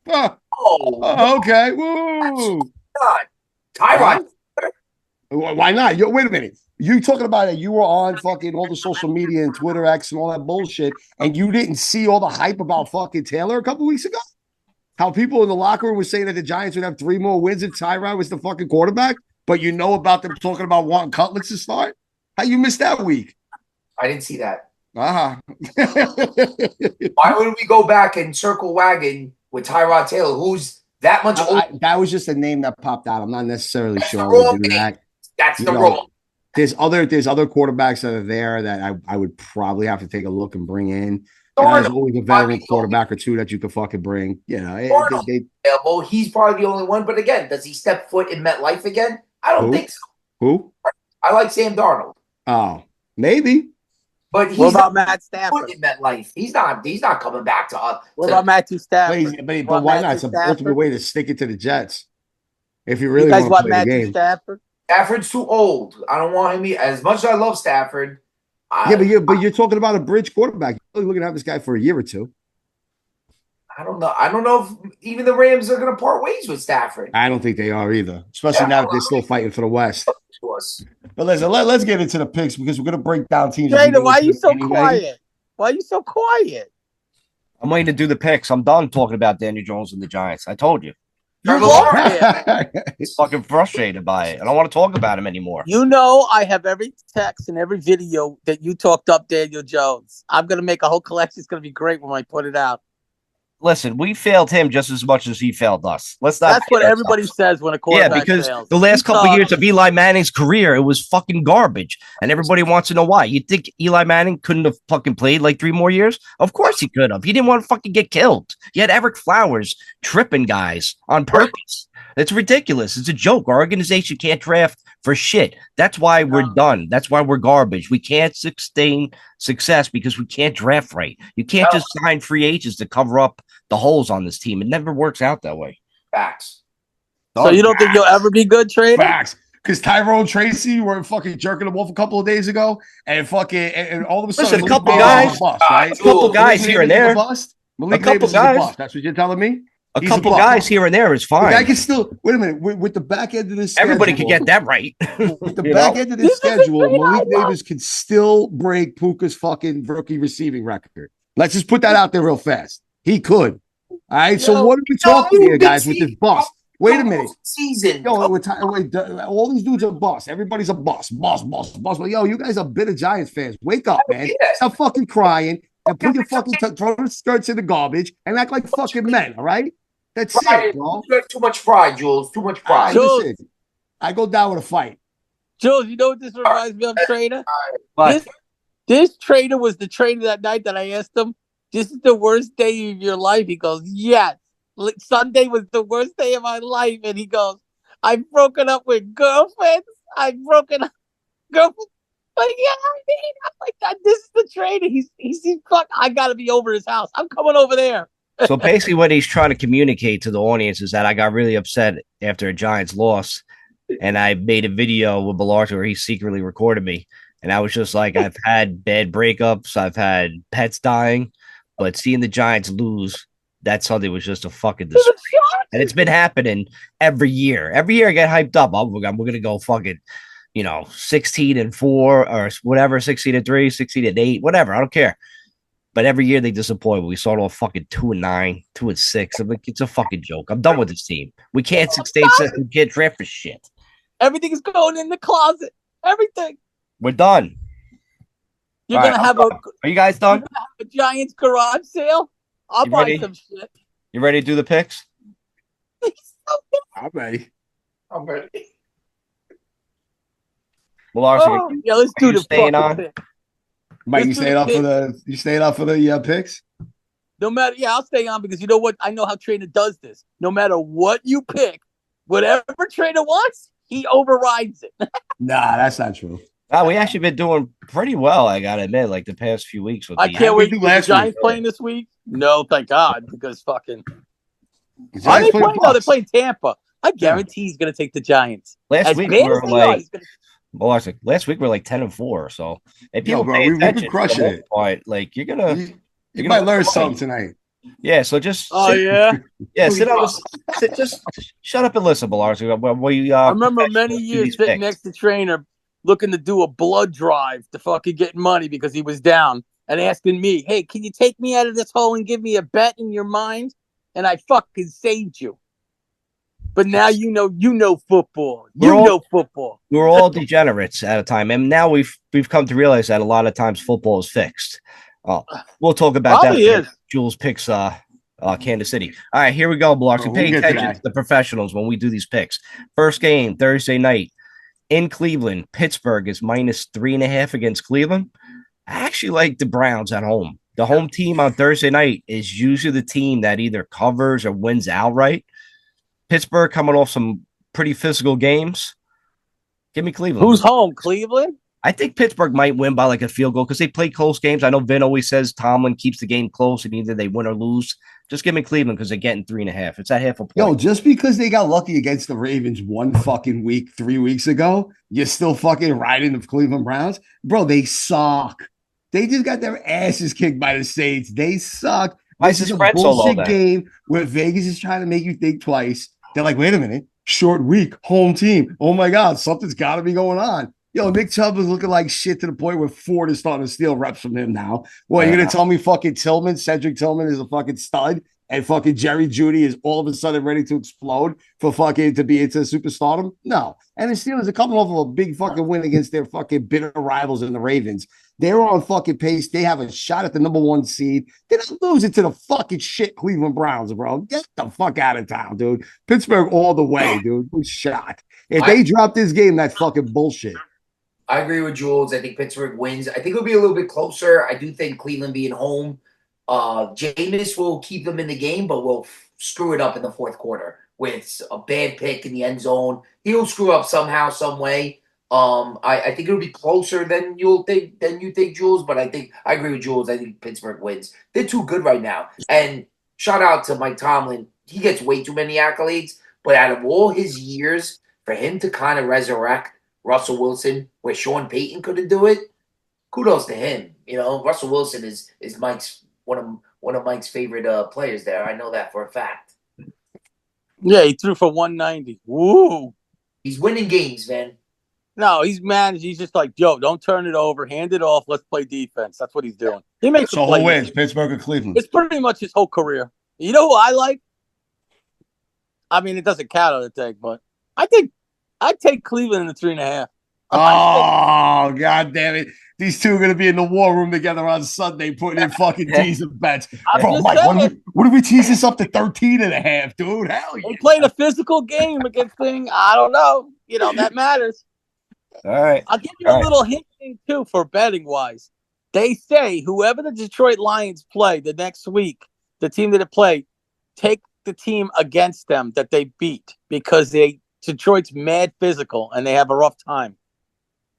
Okay. Woo. God. Tyrod. Why not? Yo, wait a minute. You talking about it? You were on fucking all the social media and Twitter X and all that bullshit, and you didn't see all the hype about fucking Taylor a couple weeks ago? How people in the locker room were saying that the Giants would have 3 more wins if Tyrod was the fucking quarterback, but you know about them talking about wanting Cutlets to start? How you missed that week? I didn't see that. Why wouldn't we go back and circle wagon with Tyrod Taylor, who's that much older? That was just a name that popped out. I'm not necessarily sure I would do that. That's the role. There's other quarterbacks that are there that I would probably have to take a look and bring in. There's always a veteran quarterback or 2 that you could fucking bring. You know, he's probably the only one. But again, does he step foot in MetLife again? I don't think so. Who? I like Sam Darnold. Oh, maybe. But he's what about Matt Stafford in MetLife? He's not coming back to us. What about Matthew Stafford? But why not? It's the ultimate way to stick it to the Jets. If you really want to play Matthew the game. Stafford's too old. I don't want him. As much as I love Stafford. But you're talking about a bridge quarterback. You're looking to have this guy for a year or 2. I don't know. I don't know if even the Rams are going to part ways with Stafford. I don't think they are either, especially now that they're still fighting for the West. But listen, let's get into the picks because we're going to break down teams. Jada, why are you so quiet? Why are you so quiet? I'm waiting to do the picks. I'm done talking about Daniel Jones and the Giants. I told you. You're lying. Fucking frustrated by it. I don't want to talk about him anymore. You know, I have every text and every video that you talked up Daniel Jones. I'm going to make a whole collection. It's going to be great when I put it out. Listen, we failed him just as much as he failed us. Let's not. That's what everybody says when a quarterback because fails. the last couple of years of Eli Manning's career, it was fucking garbage, and everybody wants to know why. You think Eli Manning couldn't have fucking played like 3 more years? Of course he could have. He didn't want to fucking get killed. You had Eric Flowers tripping guys on purpose. It's ridiculous. It's a joke. Our organization can't draft for shit. That's why we're done. That's why we're garbage. We can't sustain success because we can't draft right. You can't just sign free agents to cover up the holes on this team. It never works out that way. Facts. So you don't think you'll ever be good, trader? Facts. Because Tyrone Tracy were fucking jerking him off a couple of days ago, and fucking and all of a sudden, a couple guys, right? A couple guys here and there. Malik Davis is a bust. That's what you're telling me. A couple guys here and there is fine. I can still wait a minute with the back end of this. Everybody could get that right. With the back end of this schedule, Malik Davis could still break Puka's fucking rookie receiving record. Let's just put that out there real fast. He could. All right. So what are we talking here, guys, with this bust? Wait a minute. Season. Yo, all these dudes are bust. Everybody's a bust. Boss. Well, yo, you guys are bitter Giants fans. Wake up, man. Stop fucking crying and put your fucking throw the skirts in the garbage and act like fucking men, all right? That's it, bro. You got too much pride, Jules. Too much pride. Listen, I go down with a fight. Jules, you know what this reminds me of, trader? What? This trader was the trader that night that I asked him, this is the worst day of your life. He goes, yes. Sunday was the worst day of my life. And he goes, I've broken up with girlfriends. I've broken up girlfriends. But yeah, I'm like that. This is the trader. He's fuck. I gotta be over his house. I'm coming over there. So basically what he's trying to communicate to the audience is that I got really upset after a Giants loss, and I made a video with Ballard where he secretly recorded me. And I was just like, I've had bad breakups. I've had pets dying, but seeing the Giants lose that Sunday was just a fucking disgrace. And it's been happening every year. Every year I get hyped up. We're going to go fucking, 16-4 or whatever, 16-3, 16-8, whatever. I don't care. But every year they disappoint. We started off fucking 2-9, 2-6. I'm like, it's a fucking joke. I'm done with this team. We can't sustain. We can't draft for shit. Everything is going in the closet. Everything. We're done. You're All gonna right, have Are you guys done? a Giants garage sale. I'll You buy ready? some shit. You ready to do the picks? I'm ready. I'm ready. Well, Larson, Yeah, let's are do you the staying fucking on? thing. Mike, you Let's do staying the up for pick. the picks? No matter, I'll stay on because you know what? I know how Trainer does this. No matter what you pick, whatever Trainer wants, he overrides it. Nah, that's not true. We actually been doing pretty well, I gotta admit, like the past few weeks with I the can't we wait. do Is the last Giants week? playing this week? No, thank God, because fucking. The Are Giants they play the playing? No, they're Bucks. playing Tampa. I guarantee he's going to take the Giants. last As week bad we were as they are, like he's gonna... well, Larson, last week we were like 10-4. So if people bro, pay we've been attention, crushing it. Point, like you're gonna You might learn something tonight. Yeah, so just Oh yeah. sit on the just shut up and listen, Larson. I remember many years sitting next to Trainer, looking to do a blood drive to fucking get money because he was down, and asking me, "Hey, can you take me out of this hole and give me a bet in your mind?" And I fucking saved you. But now you know football. Football. We're all degenerates at a time, and now we've come to realize that a lot of times football is fixed. We'll talk about Probably that. Is. Jules picks Kansas City. All right, here we go, Blarks. Oh, Pay attention to the professionals when we do these picks. First game Thursday night in Cleveland. Pittsburgh is -3.5 against Cleveland. I actually like the Browns at home. The home team on Thursday night is usually the team that either covers or wins outright. Pittsburgh coming off some pretty physical games. Give me Cleveland. Who's home? Cleveland? I think Pittsburgh might win by like a field goal because they play close games. I know Vin always says Tomlin keeps the game close and either they win or lose. Just give me Cleveland because they're getting 3.5. It's at half a point. Yo, just because they got lucky against the Ravens one fucking week 3 weeks ago, you're still fucking riding the Cleveland Browns? Bro, they suck. They just got their asses kicked by the Saints. They suck. This is a bullshit game where Vegas is trying to make you think twice. They're like, wait a minute, short week, home team. Oh my God, something's got to be going on. Yo, Nick Chubb is looking like shit to the point where Ford is starting to steal reps from him now. Well, you're going to tell me fucking Cedric Tillman is a fucking stud and fucking Jerry Jeudy is all of a sudden ready to explode for fucking to be into superstardom? No. And the Steelers are coming off of a big fucking win against their fucking bitter rivals in the Ravens. They're on fucking pace. They have a shot at the #1 seed. They're not losing to the fucking shit Cleveland Browns, bro. Get the fuck out of town, dude. Pittsburgh all the way, dude. Who's shot? If they drop this game, that's fucking bullshit. I agree with Jules. I think Pittsburgh wins. I think it'll be a little bit closer. I do think Cleveland being home, Jameis will keep them in the game, but will screw it up in the fourth quarter with a bad pick in the end zone. He'll screw up somehow, some way. I think it'll be closer than you think, Jules. But I agree with Jules. I think Pittsburgh wins. They're too good right now. And shout out to Mike Tomlin. He gets way too many accolades. But out of all his years, for him to kind of resurrect Russell Wilson, where Sean Payton couldn't do it, kudos to him. You know, Russell Wilson is Mike's one of Mike's favorite players there. I know that for a fact. Yeah, he threw for 190. Woo! He's winning games, man. No, he's managed. He's just like, yo, don't turn it over, hand it off. Let's play defense. That's what he's doing. He makes so who wins, Pittsburgh or Cleveland? It's pretty much his whole career. You know who I like? I mean, it doesn't count on the thing, but I think I'd take Cleveland in the 3.5. Oh, God damn it. These two are going to be in the war room together on Sunday putting in fucking teasing bets. Bro, Mike, what if we tease this up to 13.5, dude? Hell yeah. They played a physical game against thing. I don't know. You know, that matters. All right. I'll give you a little hint, too, for betting-wise. They say whoever the Detroit Lions play the next week, the team that they play, take the team against them that they beat because Detroit's mad physical and they have a rough time.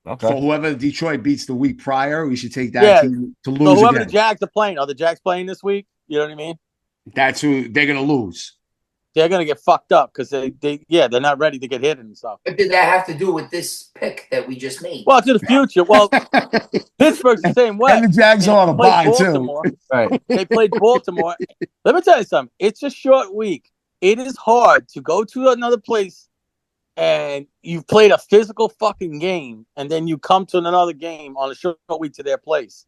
Okay. So whoever Detroit beats the week prior, we should take that team to lose. So whoever again. The Jags are playing, are the Jags playing this week? You know what I mean? That's who they're gonna lose. They're gonna get fucked up because they're not ready to get hit and stuff. What did that have to do with this pick that we just made? Well, to the future. Well, Pittsburgh's the same way. And the Jags are on a bye too. Right. They played Baltimore. Let me tell you something. It's a short week. It is hard to go to another place and you've played a physical fucking game, and then you come to another game on a short week to their place.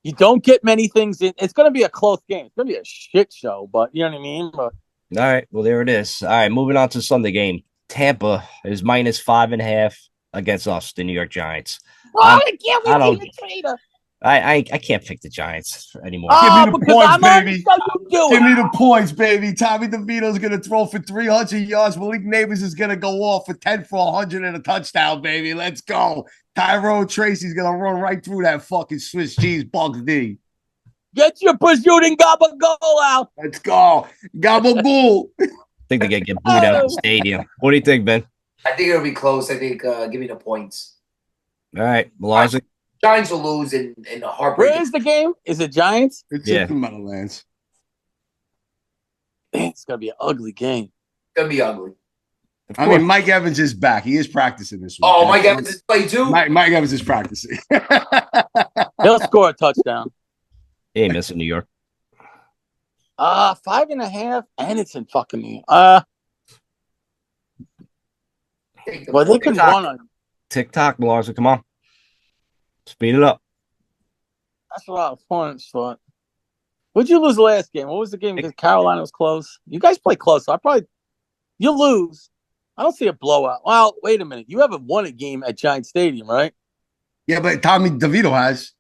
You don't get many things in. It's going to be a close game. It's going to be a shit show, but you know what I mean? But, all right. Well, there it is. All right. Moving on to Sunday game. Tampa is minus 5.5 against us, the New York Giants. Oh, I can't I wait don't- to trader. I can't pick the Giants anymore. Give Oh, me the because points, I'm on the baby. show, you do Give it. me the points, baby. Tommy DeVito's going to throw for 300 yards. Malik Neighbors is going to go off for 10 for 100 and a touchdown, baby. Let's go. Tyrone Tracy's going to run right through that fucking Swiss cheese Bugs D. Get your prosciutto gabagool out. Let's go. Gabagool. I think they're gonna get booed out of the stadium. What do you think, Ben? I think it'll be close. I think give me the points. All right, Malazzi. Giants will lose in a Where heartbreaking. is the game? Is it Giants? It's Yeah. at the Meadowlands. Man, it's gonna be an ugly game. It's gonna be ugly. I mean, Mike Evans is back. He is practicing this week. Oh, Mike Evans is play too. Mike Evans is practicing. He'll score a touchdown. He ain't missing New York. 5.5, and it's in fucking New York. Well, they could run on. TikTok, Malazzi. Come on, speed it up. That's what I was points for. Would you lose the last game? What was the game? Because Carolina was close. You guys play close. So you'll lose. I don't see a blowout. Well, wait a minute. You haven't won a game at Giant Stadium, right? Yeah, but Tommy DeVito has.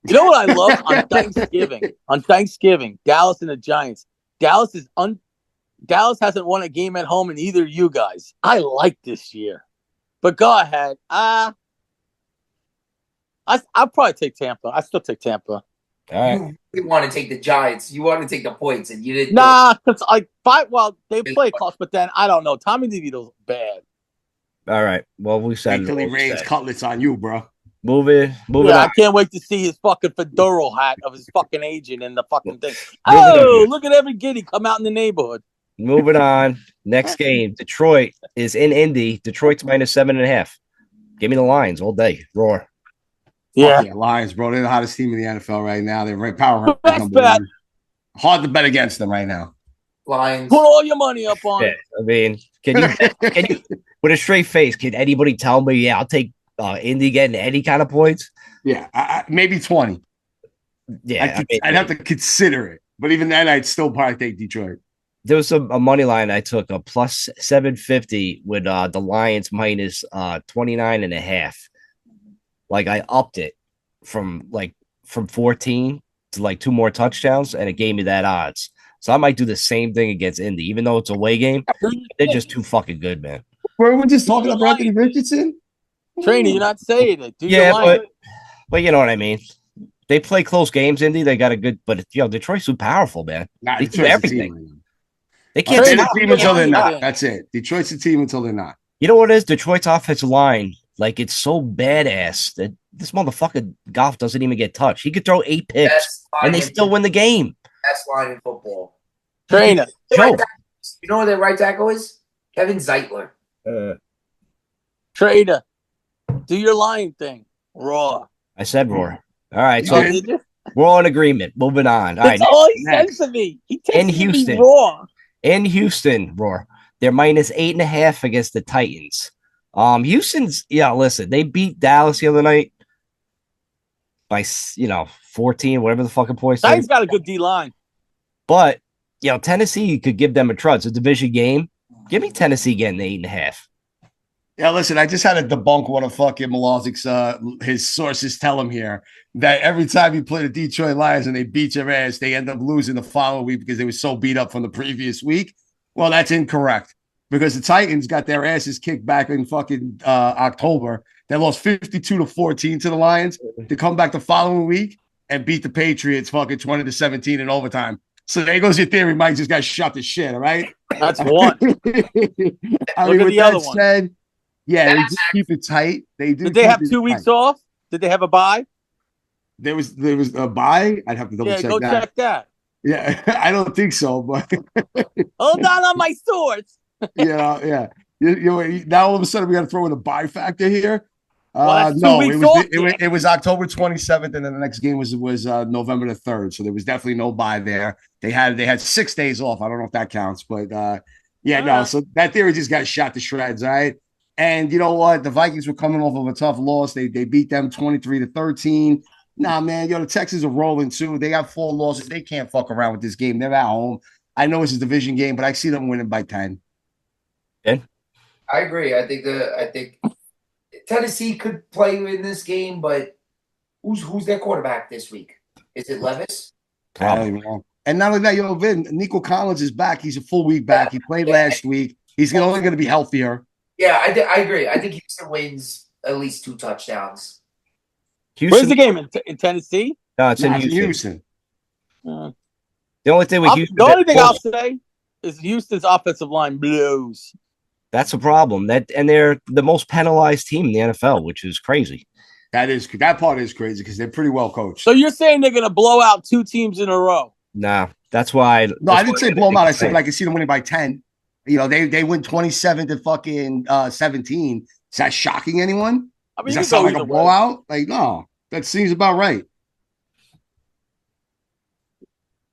You know what I love on Thanksgiving? On Thanksgiving, Dallas and the Giants. Dallas hasn't won a game at home in either of you guys. I like this year. But go ahead. I'll probably take Tampa. I still take Tampa. All right. You want to take the Giants. You want to take the points, and you didn't. Nah, it's like they play close, but then I don't know. Tommy DeVito's bad. All right. Well, we said Wait till he what we rains said. cutlets on you, bro. Moving Yeah, I on. can't wait to see his fucking fedora hat of his fucking agent in the fucking thing. Moving Oh, on. look at every giddy come out in the neighborhood. Moving on. Next game. Detroit is in Indy. Detroit's minus 7.5. Give me the Lions all day. Roar. Yeah. Fuck yeah, Lions, bro. They're the hottest team in the NFL right now. They're right power. Best number bet. one. Hard to bet against them right now. Lions. Put all your money up on Yeah. it. I mean, can you with a straight face, can anybody tell me, yeah, I'll take Indy getting any kind of points? Yeah, maybe 20. Yeah. I'd have to consider it. But even then, I'd still probably take Detroit. There was a money line I took, a plus 750 with the Lions minus 29.5. Like I upped it from 14 to like 2 more touchdowns, and it gave me that odds. So I might do the same thing against Indy, even though it's a away game. They're just too fucking good, man. We're just talking about Anthony Richardson. Trainer, you're not saying it. Do Yeah, your line. but you know what I mean. They play close games, Indy. They got a good, but Detroit's too powerful, man. Nah, They do Detroit's the everything. team right now. They can't. They're Trade the it. team until they're Yeah. not. That's it. Detroit's the team until they're not. You know what it is? Detroit's offensive line, like it's so badass that this motherfucker Goff doesn't even get touched. He could throw 8 picks Best line and they in still win the game. Best line in football. Trainer. Joe. You know who their right tackle is? Kevin Zeitler. Trader. Do your line thing. Raw. I said roar. All right, so Oh, Yeah. did you? we're all in agreement. Moving on. All right, That's all he next. says to me. He In takes Houston. me raw. in Houston, roar. They're minus 8.5 against the Titans. Houston's listen, they beat Dallas the other night by 14, whatever the fucking points. Titans got a good D line. But Tennessee could give them a try. It's a division game. Give me Tennessee getting 8.5. Yeah, listen, I just had to debunk one of fucking Malazik's his sources tell him here that every time you play the Detroit Lions and they beat your ass, they end up losing the following week because they were so beat up from the previous week. Well, that's incorrect because the Titans got their asses kicked back in fucking October. They lost 52-14 to the Lions to come back the following week and beat the Patriots fucking 20-17 in overtime. So there goes your theory. Mike just got shot to shit. All right. That's one. I Look mean, at with the that other one. said, yeah, they just keep it tight. They do. Did they keep have it 2 weeks tight. off? Did they have a bye? There was a bye. I'd have to double Yeah, check go that. check that. Yeah, I don't think so, but Hold on my swords. yeah. Now all of a sudden we got to throw in a bye factor here. Well, that's 2 No, weeks it off, was yeah. it was October 27th, and then the next game was November the 3rd. So there was definitely no bye there. They had 6 days off. I don't know if that counts, but no. So that theory just got shot to shreds. All right. And you know what? The Vikings were coming off of a tough loss. They beat them 23-13. Nah, man, the Texans are rolling too. They got 4 losses. They can't fuck around with this game. They're at home. I know it's a division game, but I see them winning by 10. I agree. I think Tennessee could play in this game, but who's their quarterback this week? Is it Levis? I don't even know. And not only that, Vin, Nico Collins is back. He's a full week back. He played last week. He's only going to be healthier. Yeah, I agree. I think Houston wins at least 2 touchdowns. Where's the game in Tennessee? No, it's in Houston. The only thing with Houston, the only thing I'll say is Houston's offensive line blows. That's a problem. And they're the most penalized team in the NFL, which is crazy. That part is crazy because they're pretty well coached. So you're saying they're going to blow out 2 teams in a row? Nah, that's why. No, I didn't say blow them out. I said I can see them winning by 10. They win 27 to fucking 17. Is that shocking anyone? I mean, does that sound like a blowout? Like, no, that seems about right.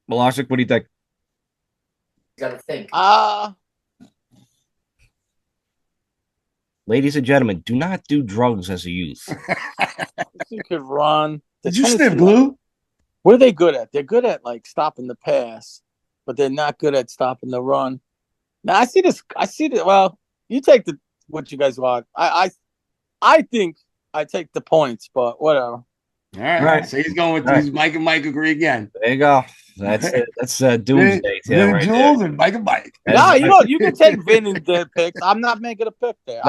Malasic, what do you think? You got to think. Ladies and gentlemen, do not do drugs as a youth. You could run. Did you sniff glue? What are they good at? They're good at like stopping the pass, but they're not good at stopping the run. Now I see this. Well, you take what you guys want. I think I take the points, but whatever. All right. So he's going with these. Mike and Mike agree again. There you go. That's doomsday. Jules and Mike and Mike. No, you can take Vin and their picks. I'm not making a pick there.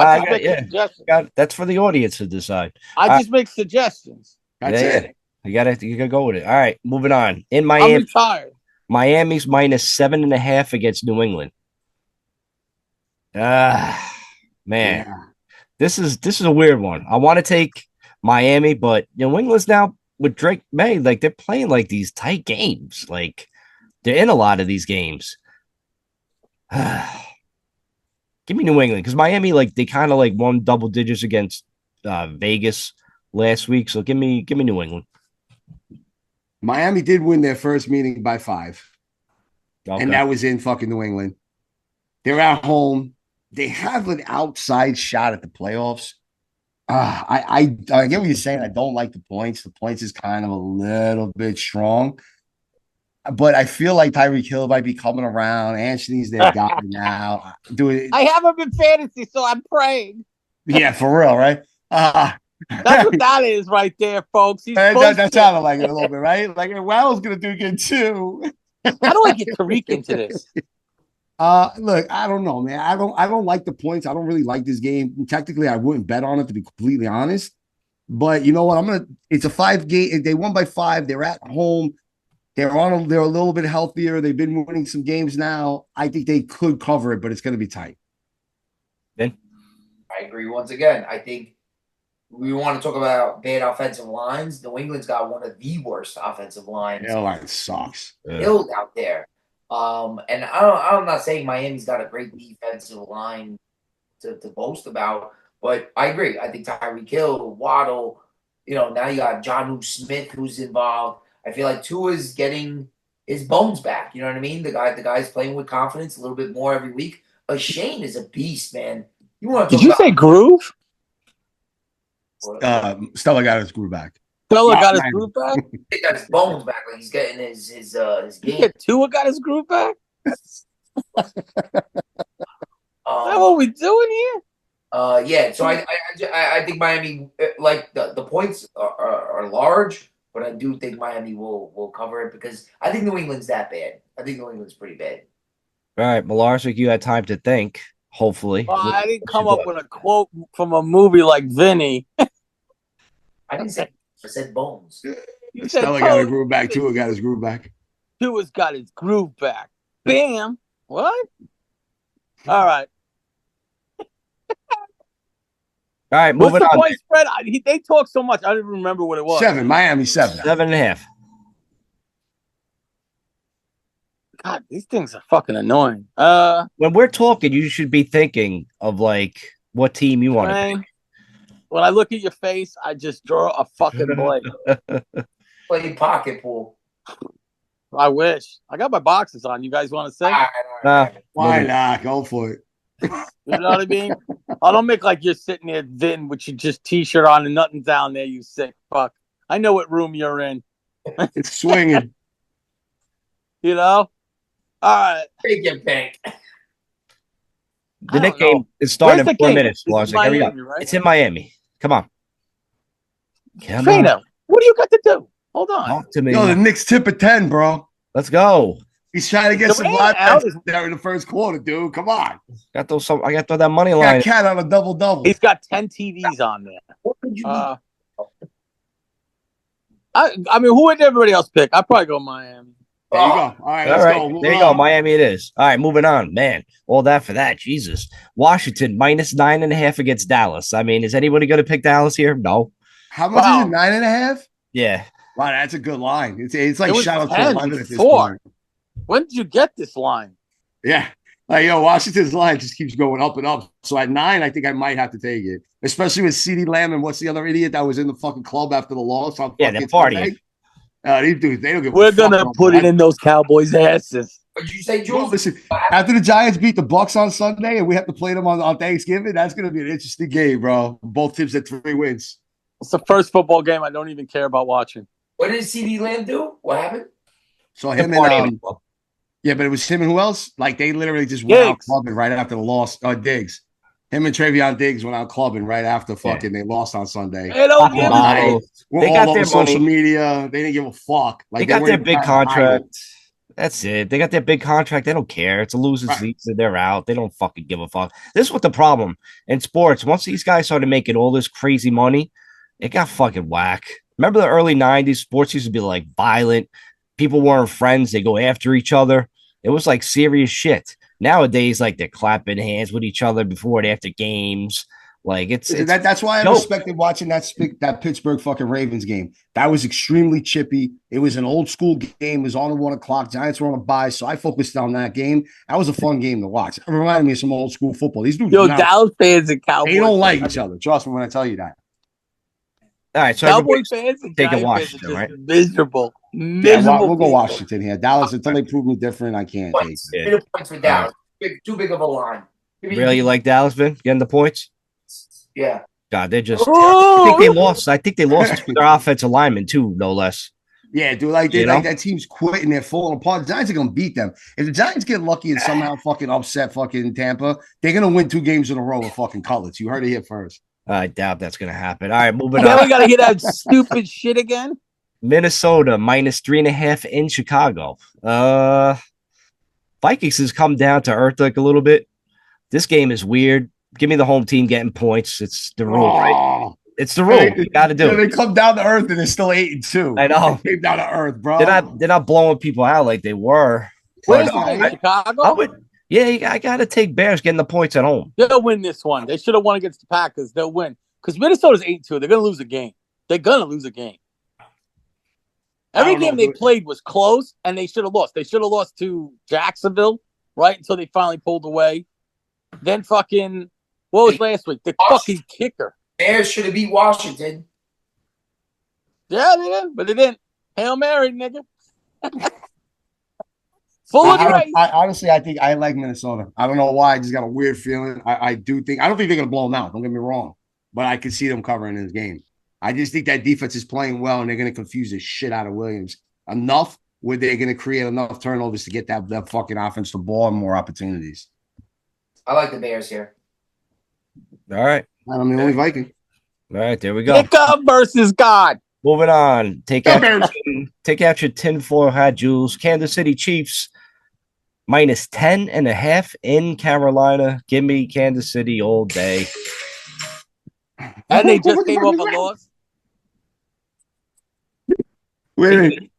That's for the audience to decide. I just make suggestions. That's it. You gotta go with it. All right, moving on. In Miami, I'm retired. Miami's -7.5 against New England. Man, this is a weird one. I want to take Miami, but New England's now with Drake May, like they're playing like these tight games. Like they're in a lot of these games. Give me New England because Miami, like they kind of like won double digits against Vegas last week. So give me New England. Miami did win their first meeting by 5. Okay. And that was in fucking New England. They're at home. They have an outside shot at the playoffs. I get what you're saying. I don't like the points. The points is kind of a little bit strong. But I feel like Tyreek Hill might be coming around. Anthony's their guy now. I have him in fantasy, so I'm praying. Yeah, for real, right? That's what that is right there, folks. That sounded like it a little bit, right? Like, Wow's going to do good too. How do I get Tariq into this? Look, I don't know, man. I don't like the points. I don't really like this game. Technically, I wouldn't bet on it to be completely honest. But you know what? It's a 5 game. They won by 5. They're at home. They're a little bit healthier. They've been winning some games now. I think they could cover it, but it's going to be tight. Ben? I agree once again. I think we want to talk about bad offensive lines. New England's got one of the worst offensive lines. Their line sucks. Killed out there. And I'm not saying Miami's got a great defensive line to boast about, but I agree. I think Tyreek Hill, Waddle, now you got Jonnu Smith who's involved. I feel like Tua's getting his bones back. You know what I mean? The guy's playing with confidence a little bit more every week. But Shane is a beast, man. Did you say Groove? Stella got his groove back. Stella got his groove back? He got his bones back. Like he's getting his game. Tua got his groove back? Is that what we doing here? Yeah. So I think Miami, like the points are large, but I do think Miami will cover it because I think New England's that bad. I think New England's pretty bad. All right, Malarsic, you had time to think. Hopefully, well, I didn't come up with a quote from a movie like Vinny. I didn't say. I said bones. You said Stella got his groove back. Tua got his groove back. Tua's got his groove back. Bam. What? All right. All right, What's moving the on. point spread? They talk so much. I didn't remember what it was. 7. Miami 7. 7.5. God, these things are fucking annoying. When we're talking, you should be thinking of like what team you want to pick. When I look at your face, I just draw a fucking blank. Play pocket pool. I wish. I got my boxes on. You guys want to say? Why not? Go for it. You know what I mean? I don't make like you're sitting there, Vin, with your just t-shirt on and nothing down there, you sick fuck. I know what room you're in. It's swinging. You know? All right. Take your pick. The Knicks game is starting in 4 minutes. It's Larson, hurry up. Miami, right? It's in Miami. Come on. Trainer, what do you got to do? Hold on. Talk to me. Yo, the Knicks tip at 10, bro. Let's go. He's trying to get some Durant live out. there in the first quarter, dude. Come on. I got to throw that money Got line. Cat on a double-double. He's got 10 TVs on there. What could you I mean, who would everybody else pick? I'd probably go Miami. There you go. All right, let's go. Move There you on. go. Miami it is. All right, moving on. Man, all that for that. Jesus. Washington -9.5 against Dallas. I mean, is anybody going to pick Dallas here? No. How much is it? 9.5? Yeah. Wow, that's a good line. It's like It was shout out to 10 11 at this before. point. When did you get this line? Yeah. Like, yo, Washington's line just keeps going up and up. So at 9, I think I might have to take it. Especially with CeeDee Lamb and what's the other idiot that was in the fucking club after the loss on Yeah, fucking they're partying. Sunday? These dudes, they don't give We're a fuck. gonna put it in those Cowboys' asses. What did you say, Well, Jules? listen, after the Giants beat the Bucks on Sunday and we have to play them on Thanksgiving, that's going to be an interesting game, bro. Both teams at 3 wins. It's the first football game I don't even care about watching. What did CD Lamb do? What happened? So They're him partying. and yeah, but it was him and who else? Like they literally just went out Diggs. clubbing right after the loss. Diggs. Him and Travion Diggs went out clubbing right after fucking they lost on Sunday. They don't give a Model. We're They all got over their social money. media. They didn't give a fuck. Like They got weren't their even big trying to hide it. contract. That's it. They got their big contract. They don't care. It's a losing Right. season. They're out. They don't fucking give a fuck. This is what the problem in sports. Once these guys started making all this crazy money, it got fucking whack. Remember the early 90s? Sports used to be like violent. People weren't friends. They go after each other. It was like serious shit. Nowadays, like they're clapping hands with each other before and after games. Like it's That's why I dope. respected watching that Pittsburgh fucking Ravens game. That was extremely chippy. It was an old school game. It was on at 1 o'clock. Giants were on a bye, so I focused on that game. That was a fun game to watch. It reminded me of some old school football. These dudes, Yo, not- Dallas fans and Cowboys. they don't like each other. Trust me when I tell you that. All right. So Cowboy everybody's fans and taking Giant fans Washington, are right? just miserable. Yeah, Miserable. we'll go people. Washington here. Dallas, until they prove me different, I can't take Points. it. Yeah. Give me the points for Dallas. Too big of a line. Give me- Really, you like Dallas, Vin? Getting the points? Yeah. God, they're just. I Oh, think they lost. I think they lost to their offensive lineman too, no less. Yeah, dude, like You know? that team's quitting. They're falling apart. The Giants are gonna beat them. If the Giants get lucky and somehow fucking upset fucking Tampa, they're gonna win 2 games in a row with fucking Cutlets. You heard it here first. I doubt that's gonna happen. All right, moving Now we on. gotta hear that stupid shit again. Minnesota -3.5 in Chicago. Vikings has come down to earth like a little bit. This game is weird. Give me the home team getting points. It's the rule, right? Oh, It's the rule. You got to do they it. come down to earth and they're still 8-2. I know. They came down to earth, bro. They're not blowing people out like they were. Where's But the game? I- Chicago? I would, yeah, I got to take Bears getting the points at home. They'll win this one. They should have won against the Packers. They'll win because Minnesota's 8-2. They're gonna lose a game. They're gonna lose a game. Every don't know, game they dude. played was close, and they should have lost. They should have lost to Jacksonville, right? Until they finally pulled away. Then fucking what was last week? The fucking kicker. Bears should have beat Washington. Yeah, they did, but they didn't. Hail Mary, nigga. Full of grace. Honestly, I think I like Minnesota. I don't know why. I just got a weird feeling. I don't think they're gonna blow them out. Don't get me wrong, but I could see them covering this game. I just think that defense is playing well, and they're gonna confuse the shit out of Williams enough where they're gonna create enough turnovers to get that fucking offense the ball and more opportunities. I like the Bears here. All right. And I'm the only Viking. All right, there we go. Pick up versus God. Moving on. Take Go out, Bears. take out your tinfoil hat, Jules. Kansas City Chiefs -10.5 in Carolina. Give me Kansas City all day. And they just came off a loss. Wait.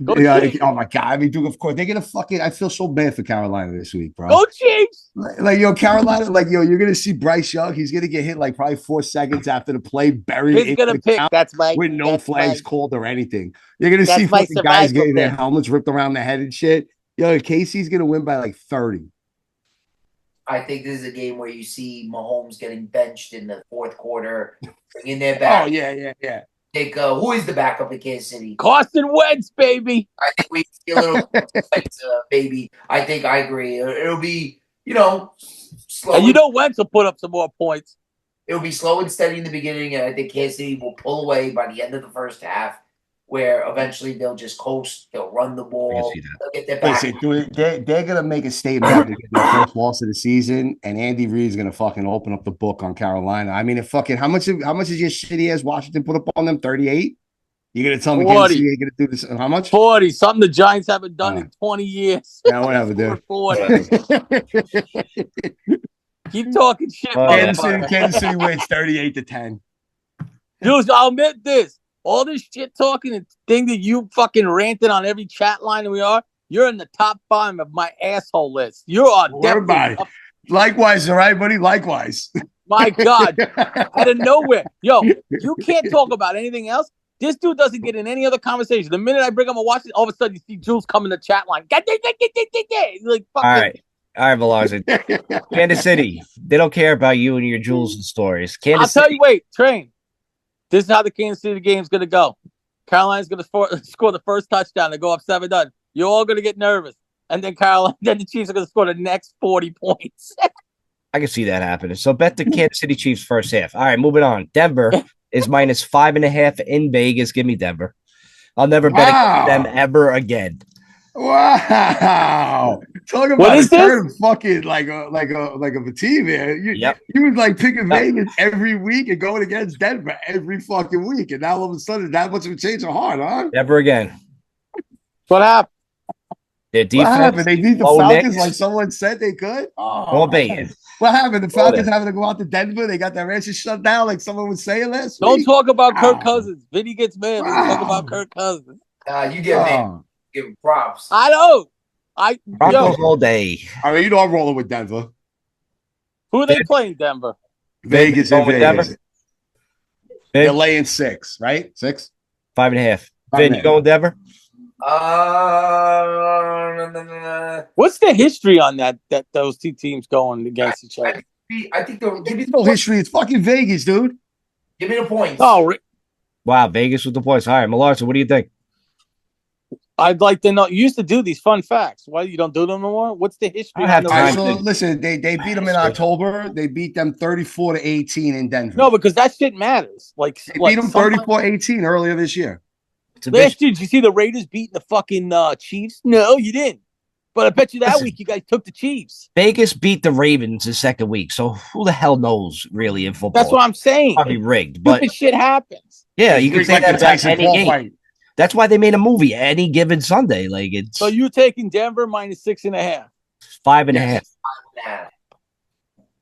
Go Yeah, Chiefs. oh my god! I mean, dude, of course they're gonna fucking. I feel so bad for Carolina this week, bro. Go Chiefs. Like yo, Carolina, like yo, you're gonna see Bryce Young. He's gonna get hit like probably 4 seconds after the play, buried He's in gonna the pick. count That's my. with no that's flags my- called or anything. You're gonna That's see my fucking guys survival getting their pick. helmets ripped around the head and shit. Yo, Casey's gonna win by like 30. I think this is a game where you see Mahomes getting benched in the fourth quarter, bringing their back. Oh yeah. Take who is the backup in Kansas City? Carson Wentz, baby. I think we see a little baby. I think I agree. It'll be slow. And you know Wentz will put up some more points. It'll be slow and steady in the beginning, and I think Kansas City will pull away by the end of the first half. where eventually they'll just coast, they'll run the ball, see that. they'll get their back. Listen, dude, they're gonna make a statement after getting their first loss of the season, and Andy Reid's gonna fucking open up the book on Carolina. I mean, if fucking how much is your shitty ass Washington put up on them? 38? You're gonna tell me 40. Kansas City ain't gonna do this? How much? 40, something the Giants haven't done in 20 years. Yeah, whatever, dude. 40. Keep talking shit, motherfucker. Kansas City wins 38-10. Dude, I'll admit this. All this shit talking and thing that you fucking ranted on every chat line that we are, you're in the top 5 of my asshole list. You are definitely. Likewise, all right, buddy. Likewise. My God. Out of nowhere. Yo, you can't talk about anything else. This dude doesn't get in any other conversation. The minute I bring him a watch, all of a sudden you see Jules come in the chat line. He's like, fuck All it. right. All right, Velarza. Kansas City. They don't care about you and your Jules and stories. I'll tell you, wait, Train. This is how the Kansas City game's going to go. Carolina's going to score the first touchdown and go up 7-0. You're all going to get nervous. And then the Chiefs are going to score the next 40 points. I can see that happening. So bet the Kansas City Chiefs first half. All right, moving on. Denver is minus 5.5 in Vegas. Give me Denver. I'll never bet against them ever again. Wow. Talk about a turn fucking like a team, man. You was like picking Vegas every week and going against Denver every fucking week. And now all of a sudden that much of a change of heart, huh? Never again. What happened? Their defense. What happened? They beat the Falcons like someone said they could? Oh, baiting. What happened? The Falcons having to go out to Denver. They got their answers shut down like someone was saying last week. Don't talk about Wow. Kirk Cousins. Vinny gets mad when you talk about Kirk Cousins. You give him props. I know. Broncos all day. I mean, you know I'm rolling with Denver. Who are they playing, Denver? Vegas and Vegas. Denver? They're laying 6, right? 6? 5.5. Vin, you going Denver? What's the history on that those two teams going against each other? I think give me no history. It's fucking Vegas, dude. Give me the points. Oh, wow, Vegas with the points. All right, Malarsa, what do you think? I'd like to know. You used to do these fun facts. Why you don't do them no more? What's the history? Listen, they beat them in October. They beat them 34-18 in Denver. No, because that shit matters. They beat them 34-18 earlier this year. Last year, did you see the Raiders beating the fucking Chiefs? No, you didn't. But I bet you that week you guys took the Chiefs. Vegas beat the Ravens the second week, so who the hell knows really in football? That's what I'm saying. Probably rigged, but shit happens. Yeah, you can say that about any game. Fight. That's why they made a movie Any Given Sunday. Like it's. So you're taking Denver minus 6.5. 5.5.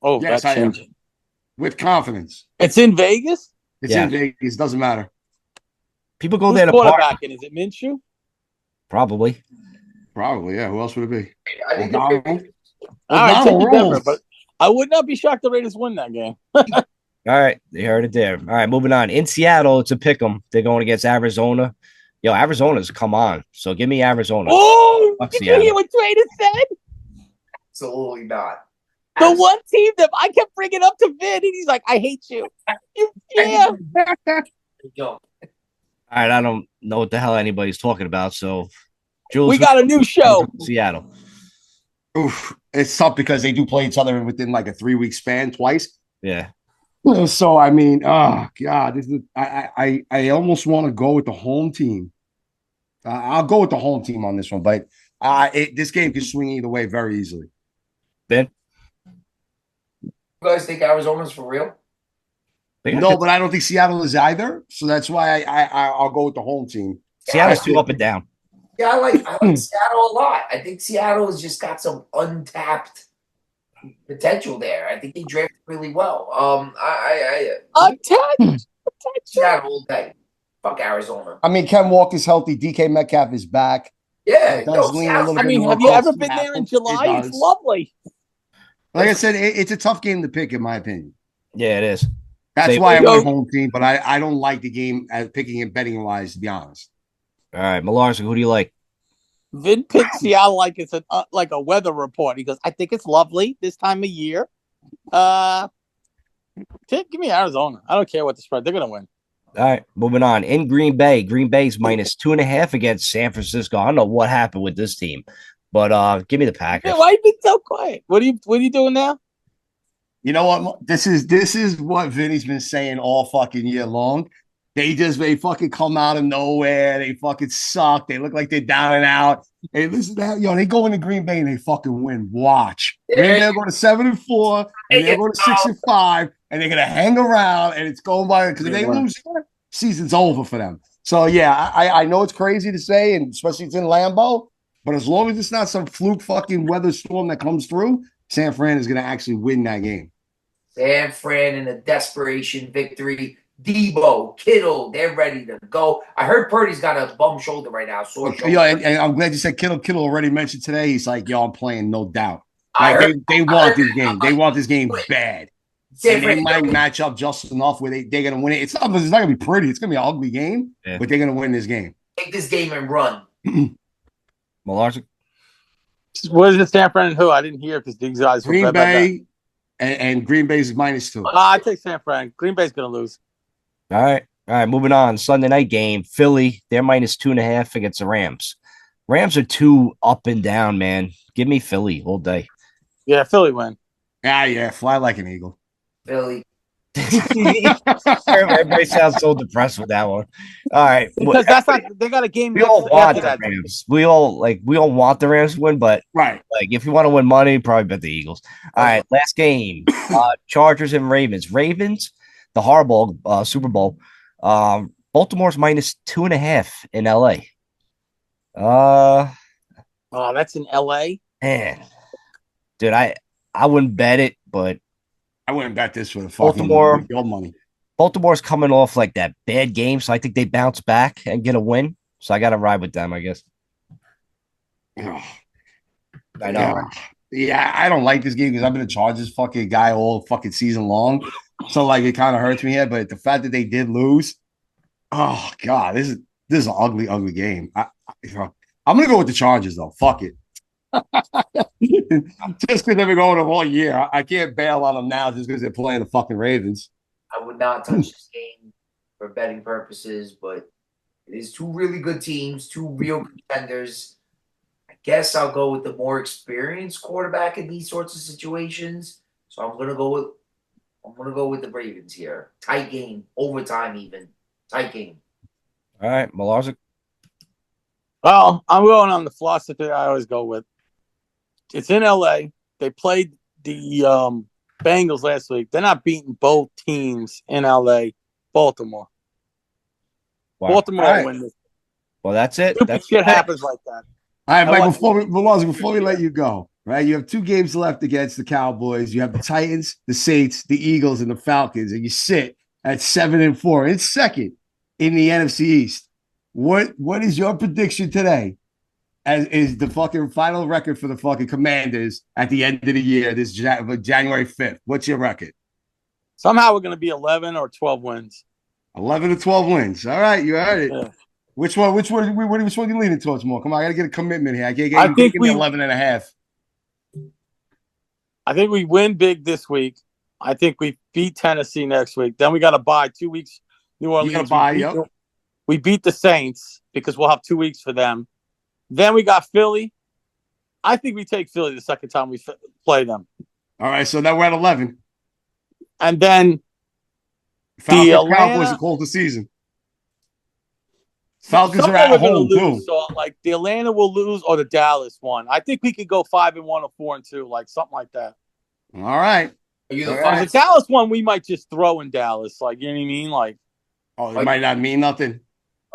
Oh, yes, that's changing. With confidence. It's in Vegas? It's in Vegas. Doesn't matter. People go Who's there to quarterbacking? Is it Minshew? Probably, yeah. Who else would it be? I think All right, take Denver, but I would not be shocked the Raiders win that game. All right, they heard it there. All right, moving on. In Seattle, it's a pick 'em. They're going against Arizona. Yo, Arizona's come on. So give me Arizona. Oh, did you hear what Trader said? Absolutely not. The one team that I kept bringing up to Vin, and he's like, I hate you. Yeah. Yo. All right, I don't know what the hell anybody's talking about. So, Jules, we got a new show. Seattle. Oof, it's tough because they do play each other within like a 3-week span twice. Yeah. So I mean, oh god, this is I almost want to go with the home team. I'll go with the home team on this one, but this game can swing either way very easily. Ben, you guys think Arizona's for real? No, but I don't think Seattle is either. So that's why I'll go with the home team. Seattle's too up and down. Yeah, I like Seattle a lot. I think Seattle has just got some untapped potential there. I think they drafted really well. Untapped Seattle all day. Fuck Arizona. I mean, Ken Walker's healthy. DK Metcalf is back. Yeah, I mean, have you ever been there in July? It's lovely. Like I said, it's a tough game to pick, in my opinion. Yeah, it is. That's why I'm on home team, but I don't like the game as picking and betting wise, to be honest. All right, Malarsa, who do you like? Vin picks Seattle like it's like a weather report. He goes, I think it's lovely this time of year. Give me Arizona. I don't care what the spread. They're gonna win. All right, moving on. In Green Bay, Green Bay's minus 2.5 against San Francisco. I don't know what happened with this team, but give me the Packers. Yeah, why you been so quiet? What are you doing now? You know what? This is what Vinny's been saying all fucking year long. They fucking come out of nowhere. They fucking suck. They look like they're down and out. Hey, listen to that. Yo, they go into Green Bay and they fucking win. Watch. Green Bay are going to 7-4, and they're going to 6-5, and they're going to hang around, and it's going by because if they lose, season's over for them. So yeah, I know it's crazy to say, and especially it's in Lambeau, but as long as it's not some fluke fucking weather storm that comes through, San Fran is going to actually win that game. San Fran in a desperation victory. Debo, Kittle, they're ready to go. I heard Purdy's got a bum shoulder right now. Yo, and I'm glad you said Kittle. Kittle already mentioned today. He's like, yo, I'm playing, no doubt. Like, they want this game. They want this game bad. And they might match up just enough where they're going to win it. It's not going to be pretty. It's going to be an ugly game, but they're going to win this game. Take this game and run. Malarsic. What is it, San Fran and who? I didn't hear because these guys Green Bay and Green Bay's -2. I take San Fran. Green Bay's going to lose. All right, moving on. Sunday night game, Philly, they're -2.5 against the Rams. Rams are too up and down, man. Give me Philly all day. Yeah, Philly win. Yeah, fly like an eagle. Philly. Everybody sounds so depressed with that one. All right, because that's not they got a game. We all want the Rams. We all want the Rams to win, but right, like if you want to win money, probably bet the Eagles. All right, last game, Chargers and Ravens. Ravens, the horrible Super Bowl. Baltimore's -2.5 in LA. Oh, that's in LA. Man, dude, I wouldn't bet it, but I wouldn't bet this for the fucking money. Baltimore's coming off like that bad game, so I think they bounce back and get a win. So I got to ride with them, I guess. I know. Yeah, I don't like this game because I've been a Chargers fucking guy all fucking season long. So like it kind of hurts me here, but the fact that they did lose, oh god, this is an ugly game. I'm gonna go with the Chargers though. Fuck it. Just because they've been going all year, I can't bail on them now just because they're playing the fucking Ravens. I would not touch this game for betting purposes, but it is two really good teams, two real contenders. I guess I'll go with the more experienced quarterback in these sorts of situations. So I'm gonna go with the Ravens here. Tight game, overtime even. Tight game. All right, Malarsic. Well, I'm going on the philosophy I always go with. It's in LA. They played the Bengals last week. They're not beating both teams in LA. Baltimore. Wow. Baltimore win this. Well, that's it. Stupid shit happens like that. All right, Mike, before we let you go, right? You have 2 games left against the Cowboys. You have the Titans, the Saints, the Eagles, and the Falcons, and you sit at 7-4. It's second in the NFC East. What is your prediction today? As is the fucking final record for the fucking Commanders at the end of the year, this January 5th. What's your record? Somehow we're going to be 11 or 12 wins. 11 to 12 wins. All right, you heard it. Yeah. Which one are you leaning towards more? Come on, I got to get a commitment here. I think we 11.5. I think we win big this week. I think we beat Tennessee next week. Then we got to buy 2 weeks. New Orleans. We beat the Saints because we'll have 2 weeks for them. Then we got Philly. I think we take Philly the second time we play them. All right, so now we're at 11. And then Falcons, Cowboys are called the season. Falcons are at home too. So like the Atlanta will lose or the Dallas one. I think we could go 5-1 or 4-2, like something like that. All right. The Dallas one we might just throw in Dallas, like you know what I mean? Like, it might not mean nothing.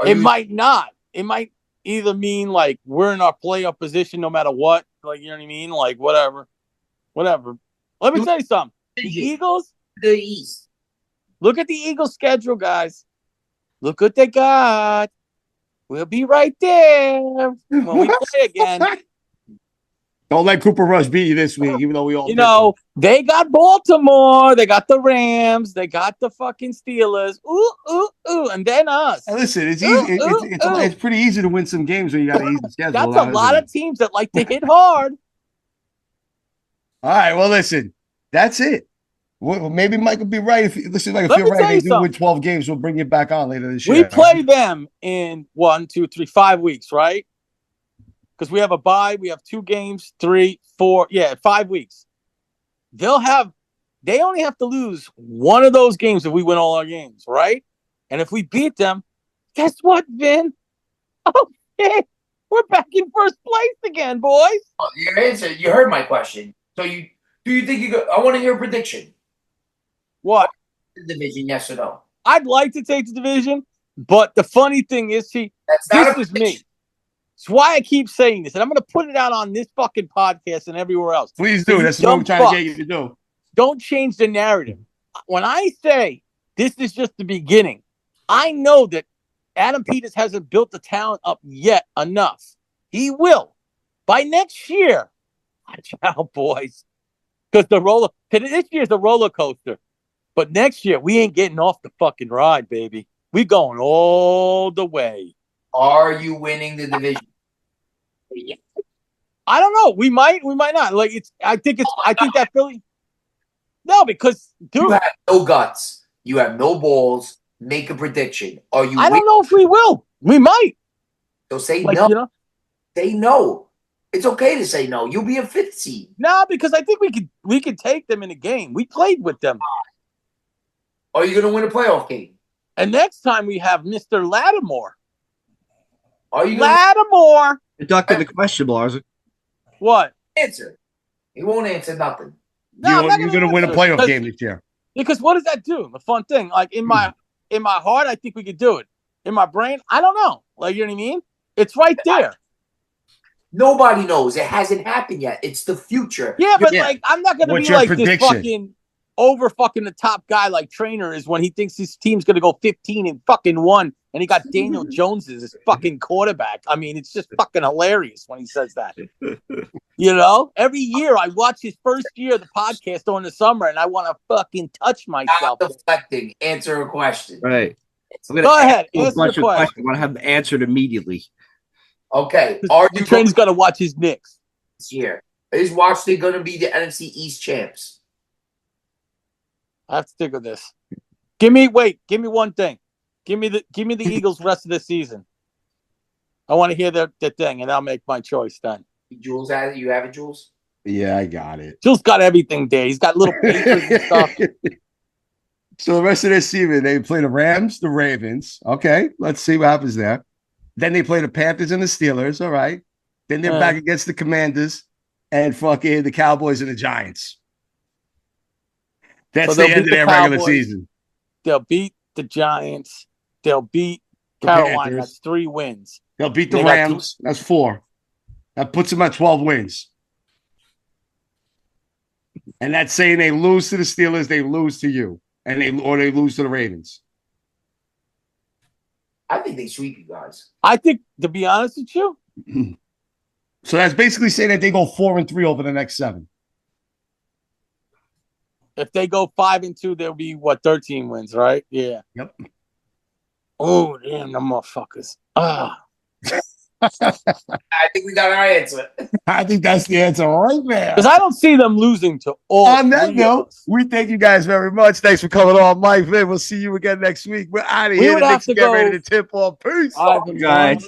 It might not. It might either mean like we're in our playoff position no matter what. Like you know what I mean? Like whatever. Let me tell you something. The Eagles, the East. Look at the Eagles' schedule, guys. Look what they got. We'll be right there when we play again. Don't let Cooper Rush beat you this week, even though we all. You know, they got Baltimore, they got the Rams, they got the fucking Steelers. Ooh, and then us. Hey, listen, it's easy. It's pretty easy to win some games when you got an easy schedule. That's a lot of teams that like to hit hard. All right, well, listen, that's it. Well, maybe Mike will be right. If you're right, they do win 12 games. We'll bring you back on later this year. We play them in 1, 2, 3, 5 weeks, right? Because we have a bye. We have 2 games, 3, 4. Yeah, 5 weeks. They only have to lose one of those games if we win all our games, right? And if we beat them, guess what, Vin? Oh, shit. We're back in first place again, boys. Your answer. You heard my question. So do you think you go? I want to hear a prediction. What? The division, yes or no? I'd like to take the division, but the funny thing is, That's not this is me. It's why I keep saying this, and I'm going to put it out on this fucking podcast and everywhere else. Please do. You That's what I'm dumb trying to get you to do. Don't change the narrative. When I say this is just the beginning, I know that Adam Peters hasn't built the talent up yet enough. He will. By next year, watch out, boys. Because this year's a roller coaster. But next year, we ain't getting off the fucking ride, baby. We going all the way. Are you winning the division? I don't know. We might not. I think that Philly. No, because dude, You have no guts. You have no balls. Make a prediction. Are you? I don't know if we will. We might. So say Like, no. you know? Say no. It's okay to say no. You'll be a 5th seed. No, because I think we could take them in a game. We played with them. Are you going to win a playoff game? And next time we have Mr. Lattimore. Are you going Lattimore. Deducted the question, Larson. What? to answer? He won't answer nothing. No, I'm not You're going to win a answer playoff because- game this year. Because what does that do? The fun thing, like in my heart, I think we could do it. In my brain, I don't know. Like, you know what I mean? It's right there. Nobody knows. It hasn't happened yet. It's the future. Yeah, but Yeah. like, I'm not gonna What's be your like this prediction? fucking over fucking the top guy like Trainer is when he thinks his team's gonna go 15 and fucking 1, and he got Daniel Jones as his fucking quarterback. I mean, it's just fucking hilarious when he says that. You know, every year I watch his first year of the podcast during the summer, and I want to fucking touch myself. Stop deflecting. Answer a question. Right. I'm gonna Go ahead, ask you a answer bunch the of question. questions. I want to have them answered immediately. Okay. Are you going Trainer's got to watch his Knicks. this year? Is Washington going to be the NFC East champs? I have to stick with this. Give me one thing. Give me the Eagles rest of the season. I want to hear their thing, and I'll make my choice then. Jules has it. You have it, Jules? Yeah, I got it. Jill's got everything there. He's got little papers and stuff. So the rest of their season, they play the Rams, the Ravens. Okay, let's see what happens there. Then they play the Panthers and the Steelers. All right. Then they're back against the Commanders and fucking the Cowboys and the Giants. That's So the they'll end of beat the their regular Cowboys. season. They'll beat the Giants. They'll beat The Carolina. Panthers. That's 3 wins. They'll beat the They got Rams. That's 4. That puts them at 12 wins. And that's saying they lose to the Steelers, they lose to you, and they lose to the Ravens. I think they sweep you guys. I think, to be honest with you, So that's basically saying that they go 4-3 over the next 7. if they go 5-2, there'll be 13 wins, right? Yeah. Yep. Oh, damn, the motherfuckers. I think we got our answer. I think that's the answer right there. Because I don't see them losing to all. On that 3 of note, us. we thank you guys very much. Thanks for coming on, Mike. Vin, we'll see you again next week. We're out of We here. would The have Knicks to get go- ready to tip off. Peace. Ivan, Guys.